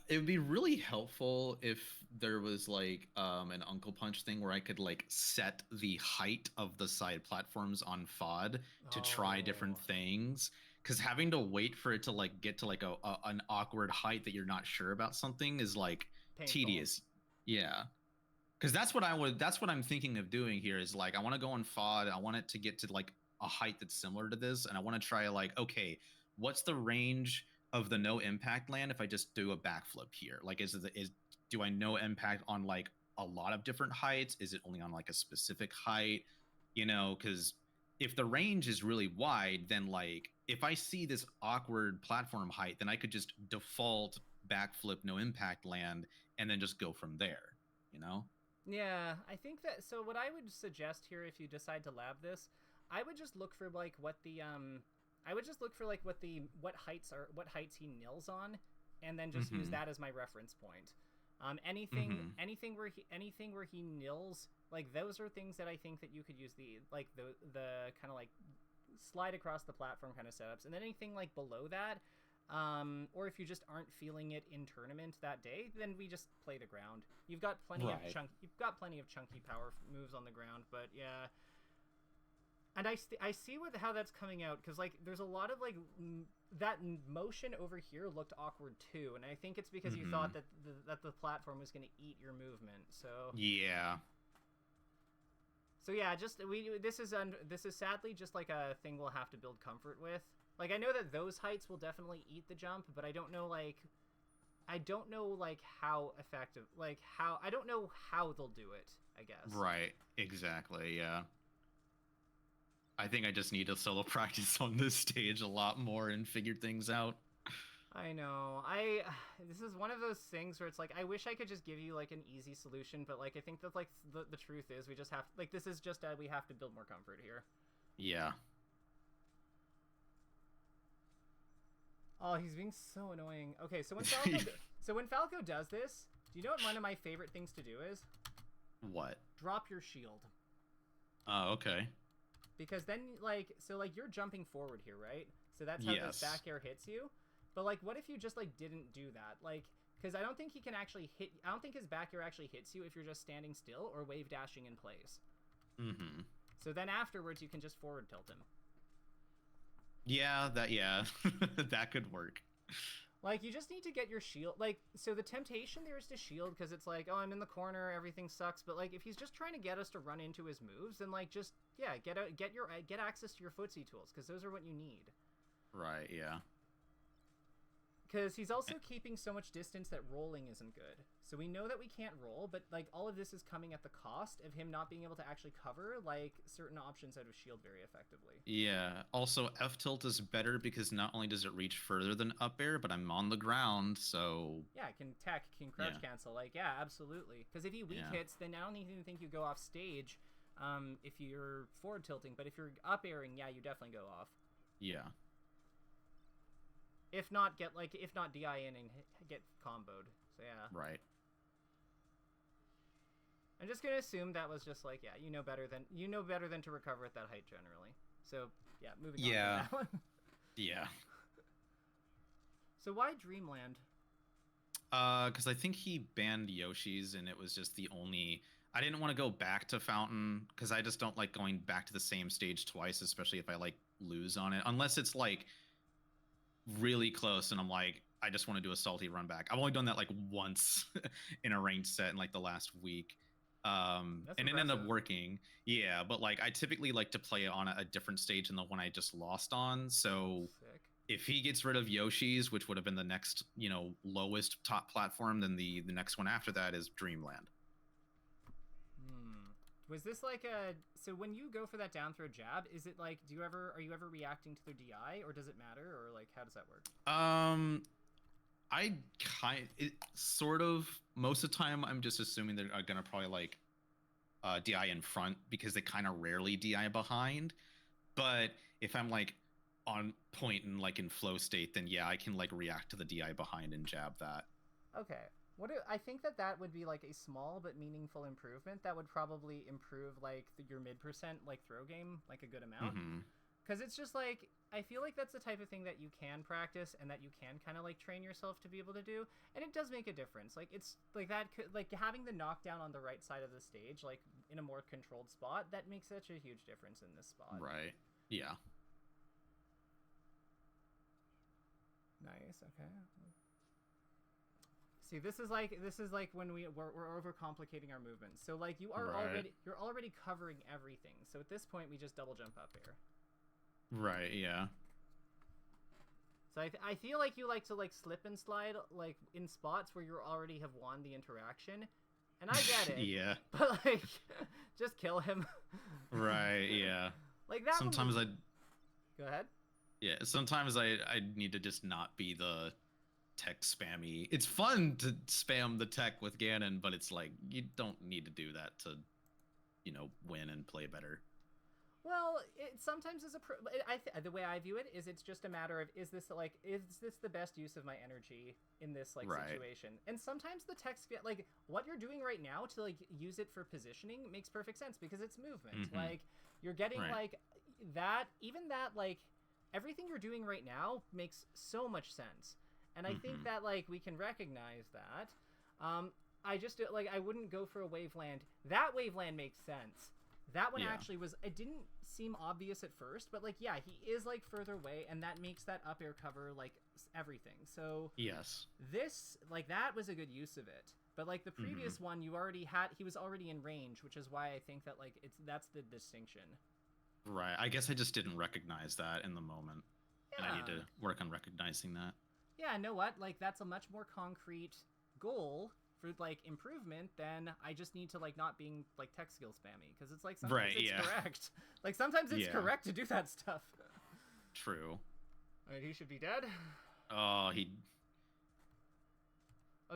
[SPEAKER 1] It would be really helpful if there was like an Uncle Punch thing where I could like set the height of the side platforms on FOD to try different things. Because having to wait for it to like get to like an awkward height that you're not sure about something is like painful. Tedious. Yeah. Because that's what I'm thinking of doing here is like I want to go on FOD. I want it to get to like a height that's similar to this, and I want to try like, okay, what's the range of the no impact land if I just do a backflip here? Like do I no impact on like a lot of different heights? Is it only on like a specific height? You know, because if the range is really wide, then like if I see this awkward platform height, then I could just default backflip no impact land and then just go from there, you know?
[SPEAKER 2] Yeah, I think that, so what I would suggest here if you decide to lab this, I would just look for like what the what heights he nils on, and then just use that as my reference point. Anything where he nils, like those are things that I think that you could use the kind of like slide across the platform kind of setups, and then anything like below that, or if you just aren't feeling it in tournament that day, then we just play the ground. You've got plenty of chunky power moves on the ground, but yeah. And I see how that's coming out, because like there's a lot of like that motion over here looked awkward too, and I think it's because you thought that the platform was going to eat your movement. So
[SPEAKER 1] yeah.
[SPEAKER 2] So yeah, this is sadly just like a thing we'll have to build comfort with. Like I know that those heights will definitely eat the jump, but I don't know how effective, I don't know how they'll do it, I guess.
[SPEAKER 1] Right. Exactly. Yeah. I think I just need to solo practice on this stage a lot more and figure things out.
[SPEAKER 2] I know. This is one of those things where it's like I wish I could just give you like an easy solution, but like I think that like the truth is we just have like this is just we have to build more comfort here.
[SPEAKER 1] Yeah.
[SPEAKER 2] Oh, he's being so annoying. Okay, so when Falco does this, do you know what one of my favorite things to do is?
[SPEAKER 1] What?
[SPEAKER 2] Drop your shield.
[SPEAKER 1] Oh, okay.
[SPEAKER 2] Because then, like, so, like, you're jumping forward here, right? So that's how this back air hits you. But, like, what if you just, like, didn't do that? Like, because I don't think he can actually hit... I don't think his back air actually hits you if you're just standing still or wave dashing in place. So then afterwards, you can just forward tilt him.
[SPEAKER 1] Yeah, that could work.
[SPEAKER 2] Like, you just need to get your shield... Like, so the temptation there is to shield, because it's like, oh, I'm in the corner, everything sucks. But, like, if he's just trying to get us to run into his moves, then, like, just, yeah, get access to your footsie tools, because those are what you need.
[SPEAKER 1] Right, yeah.
[SPEAKER 2] Because he's also keeping so much distance that rolling isn't good. So we know that we can't roll, but like all of this is coming at the cost of him not being able to actually cover like certain options out of shield very effectively.
[SPEAKER 1] Yeah. Also, F tilt is better because not only does it reach further than up air, but I'm on the ground, so
[SPEAKER 2] Yeah, it can tech, can crouch cancel. Like, yeah, absolutely. Because if he weak hits, then I don't even think you go off stage if you're forward tilting. But if you're up airing, yeah, you definitely go off.
[SPEAKER 1] Yeah.
[SPEAKER 2] If not DI in and get comboed. So yeah.
[SPEAKER 1] Right.
[SPEAKER 2] I'm just gonna assume that was just like, yeah, you know better than to recover at that height generally. So yeah, moving on from that one.
[SPEAKER 1] Yeah.
[SPEAKER 2] So why Dreamland?
[SPEAKER 1] Because I think he banned Yoshi's, and it was just the only. I didn't want to go back to Fountain because I just don't like going back to the same stage twice, especially if I like lose on it. Unless it's like really close, and I'm like, I just want to do a salty run back. I've only done that like once in a ranked set in like the last week. And it ended up working. Yeah, but like I typically like to play on a different stage than the one I just lost on. So
[SPEAKER 2] Sick.
[SPEAKER 1] If he gets rid of Yoshi's, which would have been the next, lowest top platform, then the next one after that is Dreamland.
[SPEAKER 2] Was this like so when you go for that down throw jab, is it like are you ever reacting to their DI, or does it matter, or like how does that work?
[SPEAKER 1] Sort of most of the time I'm just assuming they're gonna probably like DI in front because they kind of rarely DI behind. But if I'm like on point and like in flow state, then yeah, I can like react to the DI behind and jab that.
[SPEAKER 2] Okay. I think that would be like a small but meaningful improvement that would probably improve like your mid percent like throw game like a good amount. Because it's just like, I feel like that's the type of thing that you can practice and that you can kind of like train yourself to be able to do, and it does make a difference. Like it's like that could, like having the knockdown on the right side of the stage like in a more controlled spot, that makes such a huge difference in this spot.
[SPEAKER 1] Right. Yeah.
[SPEAKER 2] Nice. Okay. See, this is like when we're overcomplicating our movements. So like you're already covering everything. So at this point we just double jump up here.
[SPEAKER 1] Right, yeah.
[SPEAKER 2] So I feel like you like to like slip and slide like in spots where you already have won the interaction. And I get it.
[SPEAKER 1] Yeah.
[SPEAKER 2] But like just kill him.
[SPEAKER 1] Right, yeah.
[SPEAKER 2] Like that
[SPEAKER 1] sometimes
[SPEAKER 2] Go ahead.
[SPEAKER 1] Yeah, sometimes I need to just not be the tech spammy. It's fun to spam the tech with Ganon, but it's like you don't need to do that to win and play better.
[SPEAKER 2] Well, it sometimes is the way I view it is it's just a matter of is this the best use of my energy in this like situation? And sometimes the techs get like what you're doing right now to like use it for positioning makes perfect sense because it's movement. Like you're getting like that, even that like everything you're doing right now makes so much sense. And I think that like we can recognize that. I just like I wouldn't go for a Waveland. That Waveland makes sense. That one actually was. It didn't seem obvious at first, but like yeah, he is like further away, and that makes that up air cover like everything. So
[SPEAKER 1] yes,
[SPEAKER 2] this like that was a good use of it. But like the previous one, he was already in range, which is why I think that like that's the distinction.
[SPEAKER 1] Right. I guess I just didn't recognize that in the moment, and I need to work on recognizing that.
[SPEAKER 2] Yeah, know what? Like that's a much more concrete goal for like improvement than I just need to like not being like tech skill spammy, because it's like sometimes it's correct. Like sometimes it's correct to do that stuff.
[SPEAKER 1] True.
[SPEAKER 2] Alright, he should be dead.
[SPEAKER 1] Oh, he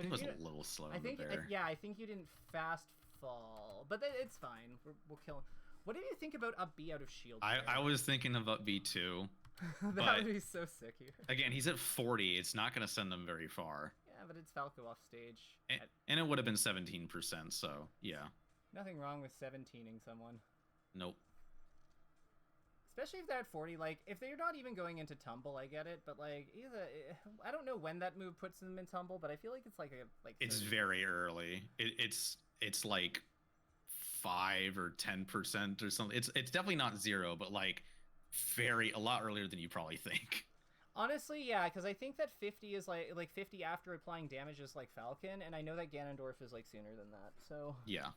[SPEAKER 1] was a little slow.
[SPEAKER 2] I think I think you didn't fast fall, but it's fine. We'll kill him. What did you think about up B out of shield?
[SPEAKER 1] I was thinking of up B too.
[SPEAKER 2] That would be so sick here.
[SPEAKER 1] Again, he's at 40. It's not going to send him very far.
[SPEAKER 2] Yeah, but it's Falco off stage.
[SPEAKER 1] And it would have been 17%, so yeah.
[SPEAKER 2] Nothing wrong with 17ing someone.
[SPEAKER 1] Nope.
[SPEAKER 2] Especially if they're at 40. Like, if they're not even going into tumble, I get it. But, like, I don't know when that move puts them in tumble, but I feel like it's like
[SPEAKER 1] it's very early. It's like 5 or 10% or something. It's definitely not 0, but like a lot earlier than you probably think.
[SPEAKER 2] Honestly, yeah, because I think that 50 is like 50 after applying damage is like Falcon, and I know that Ganondorf is like sooner than that, so
[SPEAKER 1] yeah.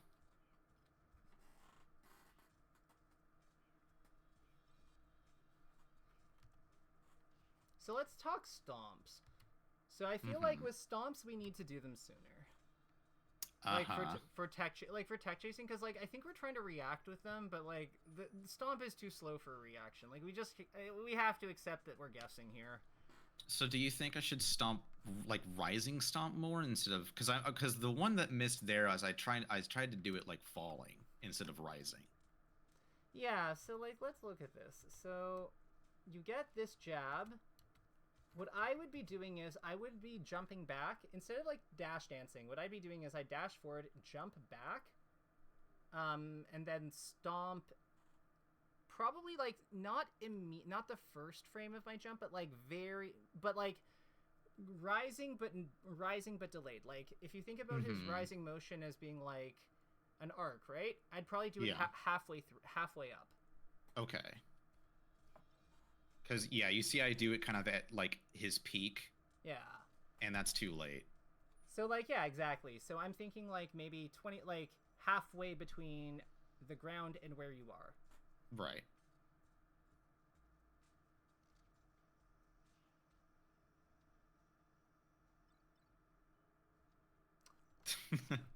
[SPEAKER 2] So let's talk stomps. So I feel like with stomps, we need to do them sooner. Like for tech chasing, because like I think we're trying to react with them, but like the stomp is too slow for a reaction. Like we have to accept that we're guessing here.
[SPEAKER 1] So do you think I should stomp like rising stomp more instead of because the one that missed there as I tried to do it like falling instead of rising.
[SPEAKER 2] Yeah, so like let's look at this. So you get this jab. What I would be doing is I would be jumping back instead of like dash dancing. What I'd be doing is I dash forward, jump back, and then stomp. Probably like not the first frame of my jump, but like rising but delayed. Like if you think about his rising motion as being like an arc, right? I'd probably do it halfway up.
[SPEAKER 1] Okay. Because yeah, you see, I do it kind of at like his peak.
[SPEAKER 2] Yeah.
[SPEAKER 1] And that's too late.
[SPEAKER 2] So like yeah, exactly. So I'm thinking like maybe 20, like halfway between the ground and where you are.
[SPEAKER 1] Right.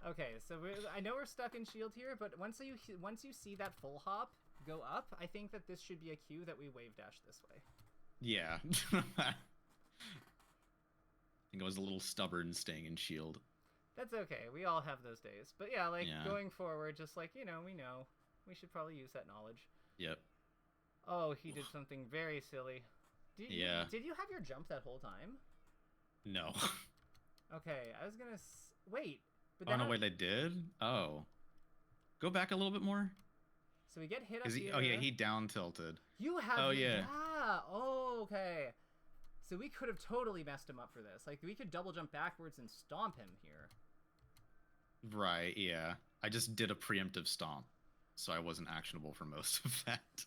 [SPEAKER 2] Okay, so I know we're stuck in shield here, but once you see that full hop go up, I think that this should be a cue that we wave dash this way.
[SPEAKER 1] Yeah. I think I was a little stubborn staying in shield.
[SPEAKER 2] That's okay. We all have those days. But yeah, like going forward, just like, we know. We should probably use that knowledge.
[SPEAKER 1] Yep.
[SPEAKER 2] Oh, he did something very silly. Did you have your jump that whole time?
[SPEAKER 1] No.
[SPEAKER 2] Okay, I was gonna wait. But
[SPEAKER 1] then wait, I did? Oh. Go back a little bit more.
[SPEAKER 2] So we get hit up here.
[SPEAKER 1] Oh yeah, he down tilted.
[SPEAKER 2] You have.
[SPEAKER 1] Oh yeah.
[SPEAKER 2] Oh, okay. So we could have totally messed him up for this. Like we could double jump backwards and stomp him here.
[SPEAKER 1] Right. Yeah. I just did a preemptive stomp, so I wasn't actionable for most of that.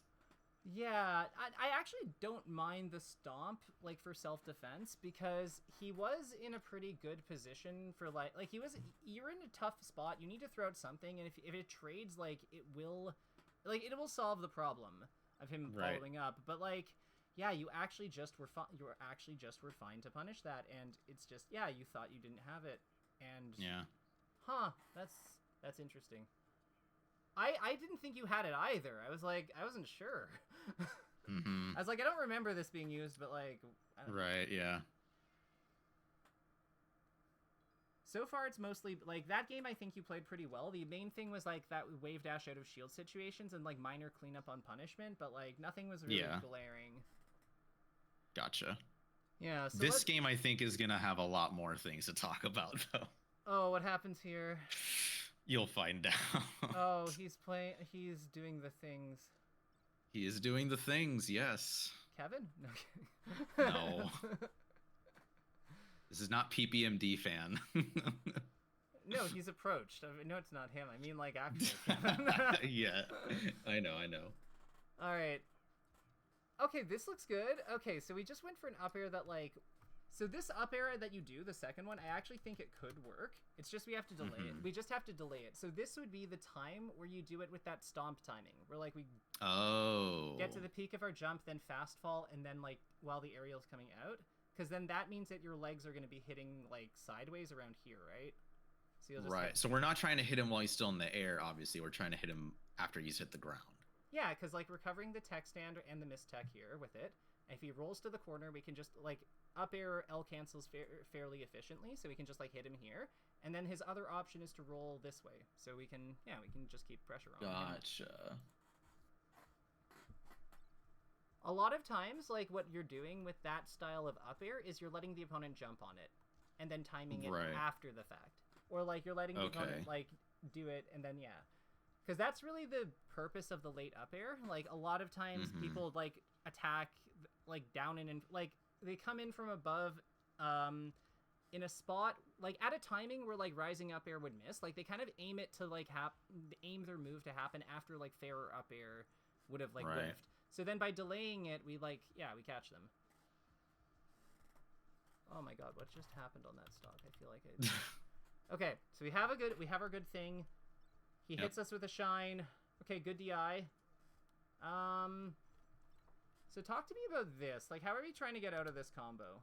[SPEAKER 2] Yeah, I actually don't mind the stomp, like, for self-defense, because he was in a pretty good position for, like you're in a tough spot, you need to throw out something, and if it trades, like, it will solve the problem of him following up, but, like, yeah, you were actually just were fine to punish that, and it's just, yeah, you thought you didn't have it, and...
[SPEAKER 1] Yeah.
[SPEAKER 2] Huh, that's interesting. I didn't think you had it either. I wasn't sure. I was like, I don't remember this being used, but like...
[SPEAKER 1] Right, yeah.
[SPEAKER 2] So far, it's mostly... Like, that game, I think you played pretty well. The main thing was, like, that wave dash out of shield situations and, like, minor cleanup on punishment, but, like, nothing was really glaring.
[SPEAKER 1] Gotcha.
[SPEAKER 2] Yeah, so
[SPEAKER 1] this game, I think, is gonna have a lot more things to talk about, though.
[SPEAKER 2] Oh, what happens here?
[SPEAKER 1] You'll find out.
[SPEAKER 2] Oh, he's doing the things.
[SPEAKER 1] He is doing the things, yes.
[SPEAKER 2] Kevin?
[SPEAKER 1] No. This is not PPMD fan.
[SPEAKER 2] No, he's approached. No, it's not him. I mean, like, actually.
[SPEAKER 1] Yeah, I know.
[SPEAKER 2] All right. Okay, this looks good. Okay, so we just went for an up air that, like... So this up air that you do, the second one, I actually think it could work. It's just we have to delay it. We just have to delay it. So this would be the time where you do it with that stomp timing. Where, like, we get to the peak of our jump, then fast fall, and then, like, while the aerial's coming out. Because then that means that your legs are going to be hitting, like, sideways around here, right? So you'll just
[SPEAKER 1] so we're not trying to hit him while he's still in the air, obviously. We're trying to hit him after he's hit the ground.
[SPEAKER 2] Yeah, because, like, we're covering the tech stand and the miss tech here with it. If he rolls to the corner, we can just, like, up air L cancels fairly efficiently, so we can just, like, hit him here. And then his other option is to roll this way, so we can just keep pressure on him.
[SPEAKER 1] Gotcha.
[SPEAKER 2] A lot of times, like, what you're doing with that style of up air is you're letting the opponent jump on it, and then timing it after the fact. Or, like, you're letting the opponent, like, do it, and then, yeah. Because that's really the purpose of the late up air. Like, a lot of times people, like, attack, like, down and like, they come in from above in a spot, like, at a timing where, like, rising up air would miss. Like, they kind of aim it to, like, aim their move to happen after, like, fairer up air would have, like, whiffed. So then by delaying it, we, like, we catch them. Oh my god, what just happened on that stock? I feel like Okay, so we have our good thing. He hits us with a shine. Okay, good DI. So talk to me about this. Like, how are we trying to get out of this combo?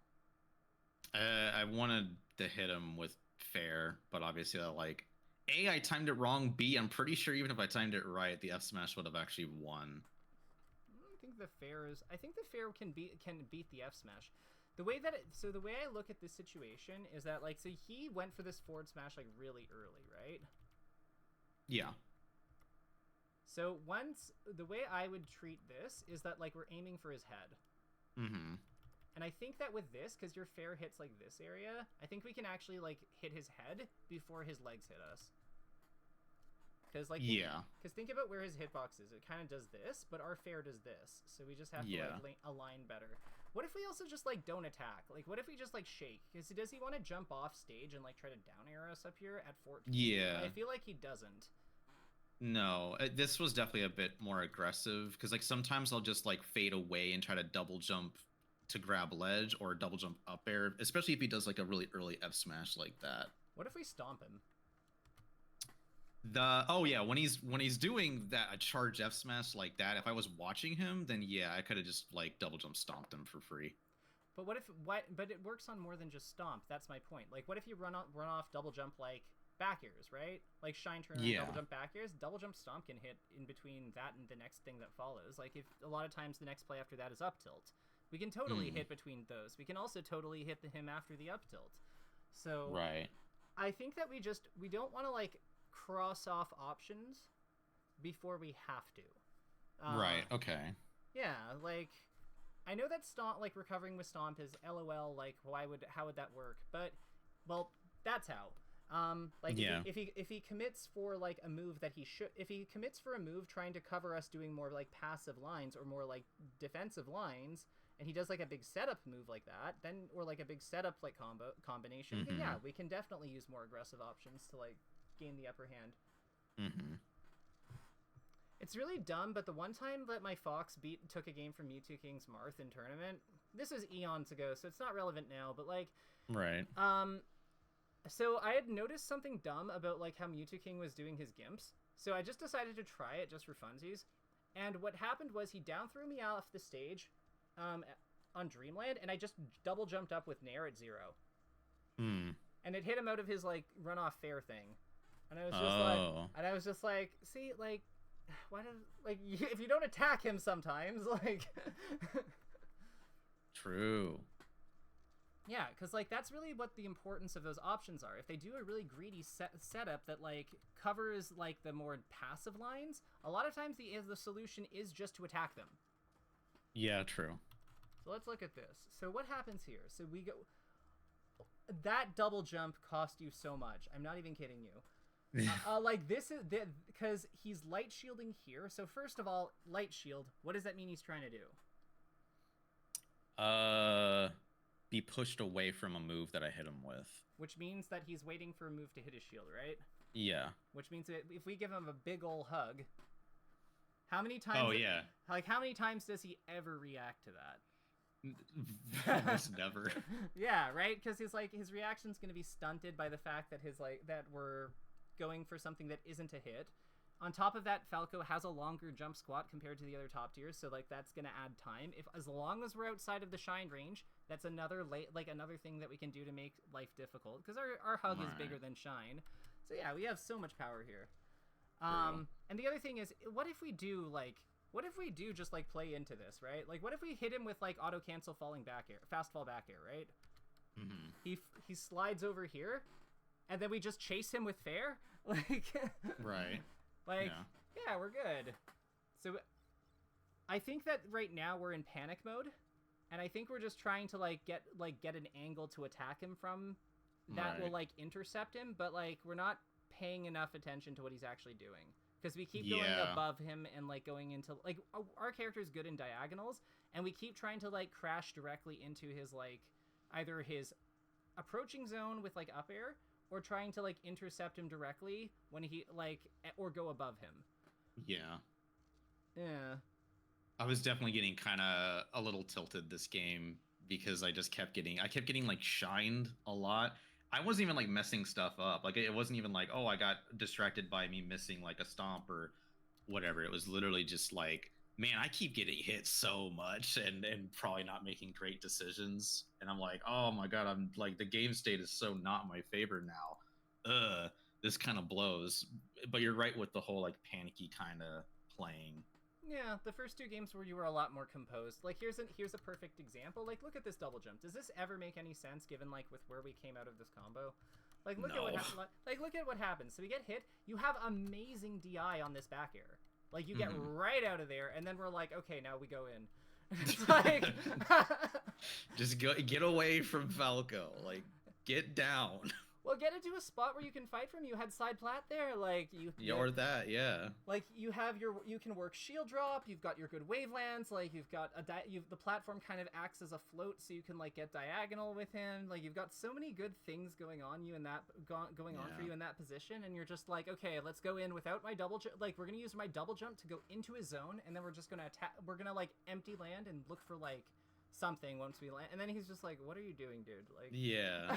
[SPEAKER 1] I wanted to hit him with fair, but obviously, like, A, I timed it wrong. B, I'm pretty sure even if I timed it right, the F smash would have actually won.
[SPEAKER 2] I think the fair can beat the F smash. The way that the way I look at this situation is that like so he went for this forward smash like really early, right?
[SPEAKER 1] Yeah.
[SPEAKER 2] So once the way I would treat this is that like we're aiming for his head.
[SPEAKER 1] Mm-hmm.
[SPEAKER 2] And I think that with this, because your fair hits like this area, I think we can actually like hit his head before his legs hit us. Because like because think about where his hitbox is. It kind of does this, but our fair does this. So we just have to like align better. What if we also just like don't attack? Like what if we just like shake? Because does he want to jump off stage and like try to down air us up here at 14?
[SPEAKER 1] Yeah.
[SPEAKER 2] I feel like he doesn't.
[SPEAKER 1] No, this was definitely a bit more aggressive because like sometimes I'll just like fade away and try to double jump to grab ledge or double jump up air, especially if he does like a really early F smash like that.
[SPEAKER 2] What if we stomp him?
[SPEAKER 1] Oh yeah, when he's doing that a charge F smash like that, if I was watching him, then yeah, I could have just like double jump stomped him for free.
[SPEAKER 2] But but it works on more than just stomp. That's my point. Like what if you run off double jump like back airs, right? Like shine turn on double jump back airs, double jump stomp can hit in between that and the next thing that follows. Like if a lot of times the next play after that is up tilt. We can totally hit between those. We can also totally hit him after the up tilt. So I think that we don't want to like cross off options before we have to.
[SPEAKER 1] Right. Okay.
[SPEAKER 2] Yeah, like I know that stomp, like recovering with stomp is LOL. Like how would that work? But well, that's how. Like if he commits for like a move that if he commits for a move trying to cover us doing more like passive lines or more like defensive lines, and he does like a big setup move like that, then or like a big setup like combination, then yeah, we can definitely use more aggressive options to like gain the upper hand. It's really dumb, but the one time that my Fox took a game from Mewtwo King's Marth in tournament, this was eons ago, so it's not relevant now, but like so I had noticed something dumb about like how Mewtwo King was doing his gimps, so I just decided to try it just for funsies. And what happened was he down threw me off the stage on Dreamland, and I just double jumped up with Nair at 0. And it hit him out of his like runoff fair thing. And I was just like, see, like, why did like if you don't attack him sometimes, like
[SPEAKER 1] True.
[SPEAKER 2] Yeah, because like that's really what the importance of those options are. If they do a really greedy setup that like covers like the more passive lines, a lot of times the solution is just to attack them.
[SPEAKER 1] Yeah, true.
[SPEAKER 2] So let's look at this. So what happens here? So we go. That double jump cost you so much. I'm not even kidding you. Like this is because he's light shielding here. So first of all, light shield. What does that mean he's trying to do?
[SPEAKER 1] Be pushed away from a move that I hit him with.
[SPEAKER 2] Which means that he's waiting for a move to hit his shield, right?
[SPEAKER 1] Yeah.
[SPEAKER 2] Which means that if we give him a big ol' hug, how many times?
[SPEAKER 1] Oh yeah.
[SPEAKER 2] Like how many times does he ever react to
[SPEAKER 1] that? Almost never.
[SPEAKER 2] Yeah, right. Because his reaction's gonna be stunted by the fact that that we're going for something that isn't a hit. On top of that, Falco has a longer jump squat compared to the other top tiers, so like that's gonna add time. As long as we're outside of the shine range, that's another another thing that we can do to make life difficult because our hug is bigger than shine. So yeah, we have so much power here. And the other thing is, what if we do just like play into this, right? Like what if we hit him with like auto cancel falling back air, fast fall back air, right? He slides over here, and then we just chase him with fair, like
[SPEAKER 1] right.
[SPEAKER 2] Like, yeah, we're good. So, I think that right now we're in panic mode, and I think we're just trying to get an angle to attack him from that will like intercept him, but like we're not paying enough attention to what he's actually doing because we keep going above him and like going into like our character is good in diagonals, and we keep trying to like crash directly into his like either his approaching zone with like up air, or trying to like intercept him directly when he like or go above him. Yeah.
[SPEAKER 1] I was definitely getting kind of a little tilted this game because I kept getting like shined a lot. I wasn't even like messing stuff up. Like it wasn't even like, oh, I got distracted by me missing like a stomp or whatever. It was literally just like man, I keep getting hit so much and probably not making great decisions. And I'm like, oh my god, I'm like the game state is so not in my favor now. This kind of blows. But you're right with the whole like panicky kind of playing.
[SPEAKER 2] Yeah, the first two games where you were a lot more composed. Like here's a perfect example. Like look at this double jump. Does this ever make any sense given like with where we came out of this combo? Like look at what like look at what happens. So we get hit. You have amazing DI on this back air. Like you get right out of there, and then we're like, okay, now we go in. It's like
[SPEAKER 1] just get away from Falco. Like get down.
[SPEAKER 2] Well, get into a spot where you can fight from. You had side plat there, like
[SPEAKER 1] or that, yeah.
[SPEAKER 2] Like you can work shield drop. You've got your good wavelands. Like you've got the platform kind of acts as a float, so you can like get diagonal with him. Like you've got so many good things going on for you in that position, and you're just like, okay, let's go in without my double jump. Like we're gonna use my double jump to go into his zone, and then we're just gonna attack. We're gonna like empty land and look for like something once we land, and then he's just like, what are you doing, dude? Like
[SPEAKER 1] yeah.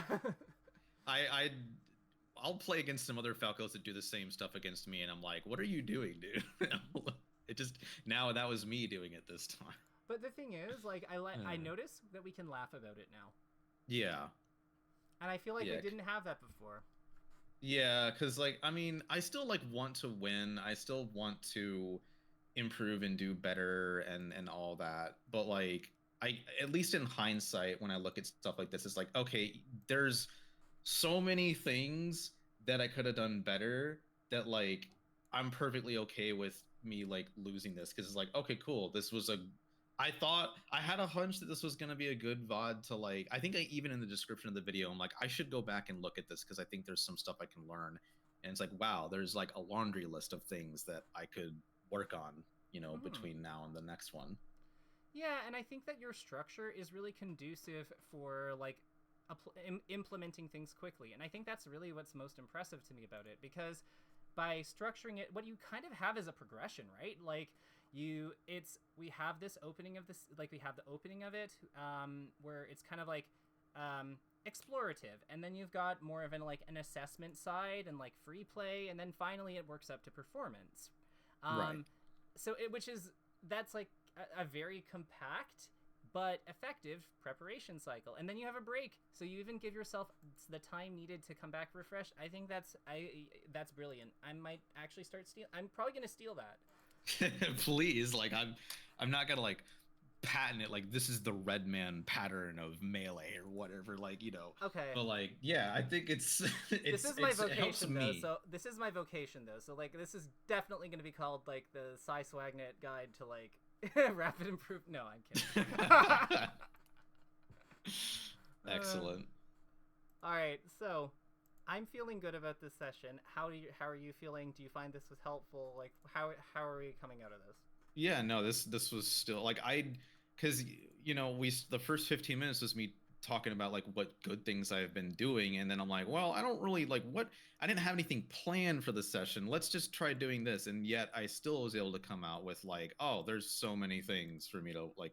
[SPEAKER 1] I'll play against some other Falcos that do the same stuff against me, and I'm like, what are you doing, dude? It just now that was me doing it this time.
[SPEAKER 2] But the thing is, like, I notice that we can laugh about it now.
[SPEAKER 1] Yeah.
[SPEAKER 2] And I feel like we didn't have that before.
[SPEAKER 1] Yeah, because like I mean, I still like want to win. I still want to improve and do better and all that. But like I at least in hindsight, when I look at stuff like this, it's like, okay, there's so many things that I could have done better that like I'm perfectly okay with me like losing this because it's like, okay, cool. I thought I had a hunch that this was gonna be a good VOD to like. I think even in the description of the video, I'm like, I should go back and look at this because I think there's some stuff I can learn. And it's like, wow, there's like a laundry list of things that I could work on, between now and the next one.
[SPEAKER 2] Yeah, and I think that your structure is really conducive for like implementing things quickly, and I think that's really what's most impressive to me about it, because by structuring it, what you kind of have is a progression, right? Like we have this opening of this, like we have the opening of it where it's kind of like explorative, and then you've got more of an assessment side and like free play, and then finally it works up to performance.
[SPEAKER 1] Right.
[SPEAKER 2] So that's like a very compact but effective preparation cycle, and then you have a break, so you even give yourself the time needed to come back refreshed. I think that's brilliant. I might actually start I'm probably gonna steal that.
[SPEAKER 1] Please, like I'm not gonna like patent it like this is the Redman pattern of melee or whatever, like
[SPEAKER 2] Okay.
[SPEAKER 1] But like, yeah, I think it's
[SPEAKER 2] this is my vocation
[SPEAKER 1] it helps
[SPEAKER 2] though.
[SPEAKER 1] me.
[SPEAKER 2] So this is my vocation though. So like this is definitely gonna be called like the Cy Swagnet guide to like rapid improve. No, I'm kidding.
[SPEAKER 1] Excellent.
[SPEAKER 2] All right, so I'm feeling good about this session. How are you feeling? Do you find this was helpful? Like how are we coming out of this?
[SPEAKER 1] Yeah, no, this was still like because the first 15 minutes was me talking about like what good things I've been doing, and then I'm like, well, I don't really like I didn't have anything planned for the session. Let's just try doing this, and yet I still was able to come out with like, oh, there's so many things for me to like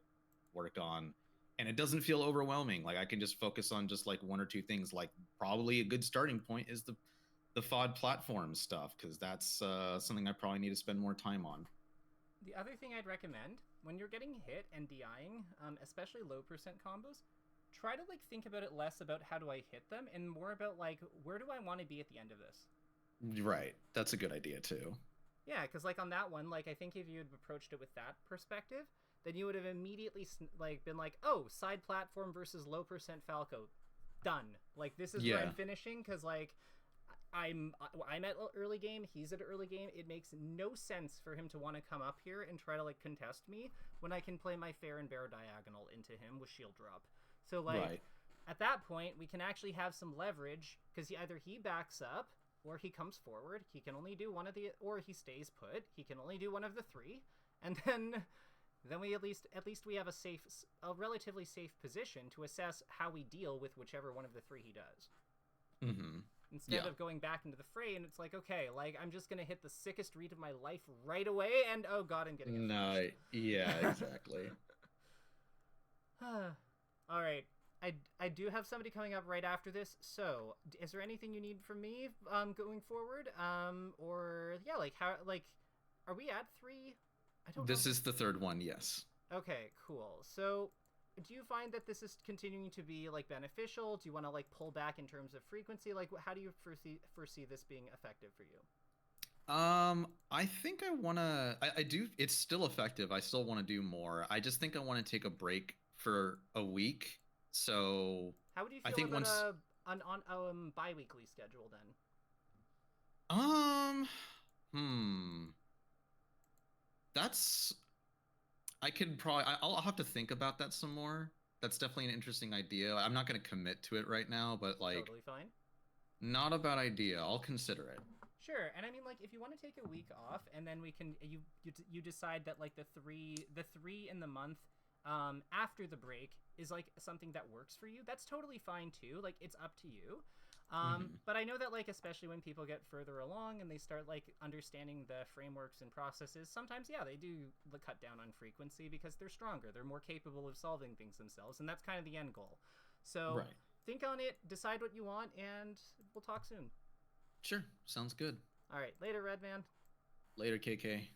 [SPEAKER 1] work on, and it doesn't feel overwhelming. Like I can just focus on just like one or two things. Like probably a good starting point is the FOD platform stuff, because that's something I probably need to spend more time on.
[SPEAKER 2] The other thing I'd recommend when you're getting hit and DIing, especially low percent combos, try to like think about it less about how do I hit them and more about like where do I want to be at the end of this.
[SPEAKER 1] Right, that's a good idea too.
[SPEAKER 2] Yeah, because like on that one, like I think if you had approached it with that perspective, then you would have immediately like been like, oh, side platform versus low percent Falco, done. Like this is where I'm finishing, because like I'm at early game, he's at early game. It makes no sense for him to want to come up here and try to like contest me when I can play my fair and bare diagonal into him with shield drop. So like at that point we can actually have some leverage, because either he backs up or he comes forward. He can only do one of the, or he stays put. He can only do one of the three, and then we at least we have a relatively safe position to assess how we deal with whichever one of the three he does.
[SPEAKER 1] Mm-hmm.
[SPEAKER 2] Instead of going back into the fray, and it's like, okay, like I'm just gonna hit the sickest read of my life right away, and oh god, I'm getting it.
[SPEAKER 1] No, yeah, exactly.
[SPEAKER 2] All right, I do have somebody coming up right after this. So, is there anything you need from me going forward? Or yeah, like how, like, are we at 3 I don't know.
[SPEAKER 1] This is the third one, yes.
[SPEAKER 2] Okay, cool. So, do you find that this is continuing to be like beneficial? Do you want to like pull back in terms of frequency? Like, how do you foresee this being effective for you?
[SPEAKER 1] I think I wanna. I do. It's still effective. I still want to do more. I just think I want to take a break for a week. So
[SPEAKER 2] How would you
[SPEAKER 1] I
[SPEAKER 2] feel
[SPEAKER 1] think
[SPEAKER 2] about
[SPEAKER 1] once.
[SPEAKER 2] an on biweekly schedule then?
[SPEAKER 1] Um. Hmm. That's. I could probably. I'll have to think about that some more. That's definitely an interesting idea. I'm not going to commit to it right now, but like,
[SPEAKER 2] Totally fine.
[SPEAKER 1] not a bad idea. I'll consider it.
[SPEAKER 2] Sure, and I mean, like, if you want to take a week off, and then we can you decide that like the three in the month, after the break is like something that works for you. That's totally fine too. Like, it's up to you.
[SPEAKER 1] Hmm.
[SPEAKER 2] But I know that like especially when people get further along and they start like understanding the frameworks and processes, sometimes yeah they do cut down on frequency because they're stronger, they're more capable of solving things themselves, and that's kind of the end goal. So
[SPEAKER 1] Right.
[SPEAKER 2] think on it, decide what you want, and we'll talk soon.
[SPEAKER 1] Sure. Sounds good.
[SPEAKER 2] All right, later, Redman.
[SPEAKER 1] Later, KK.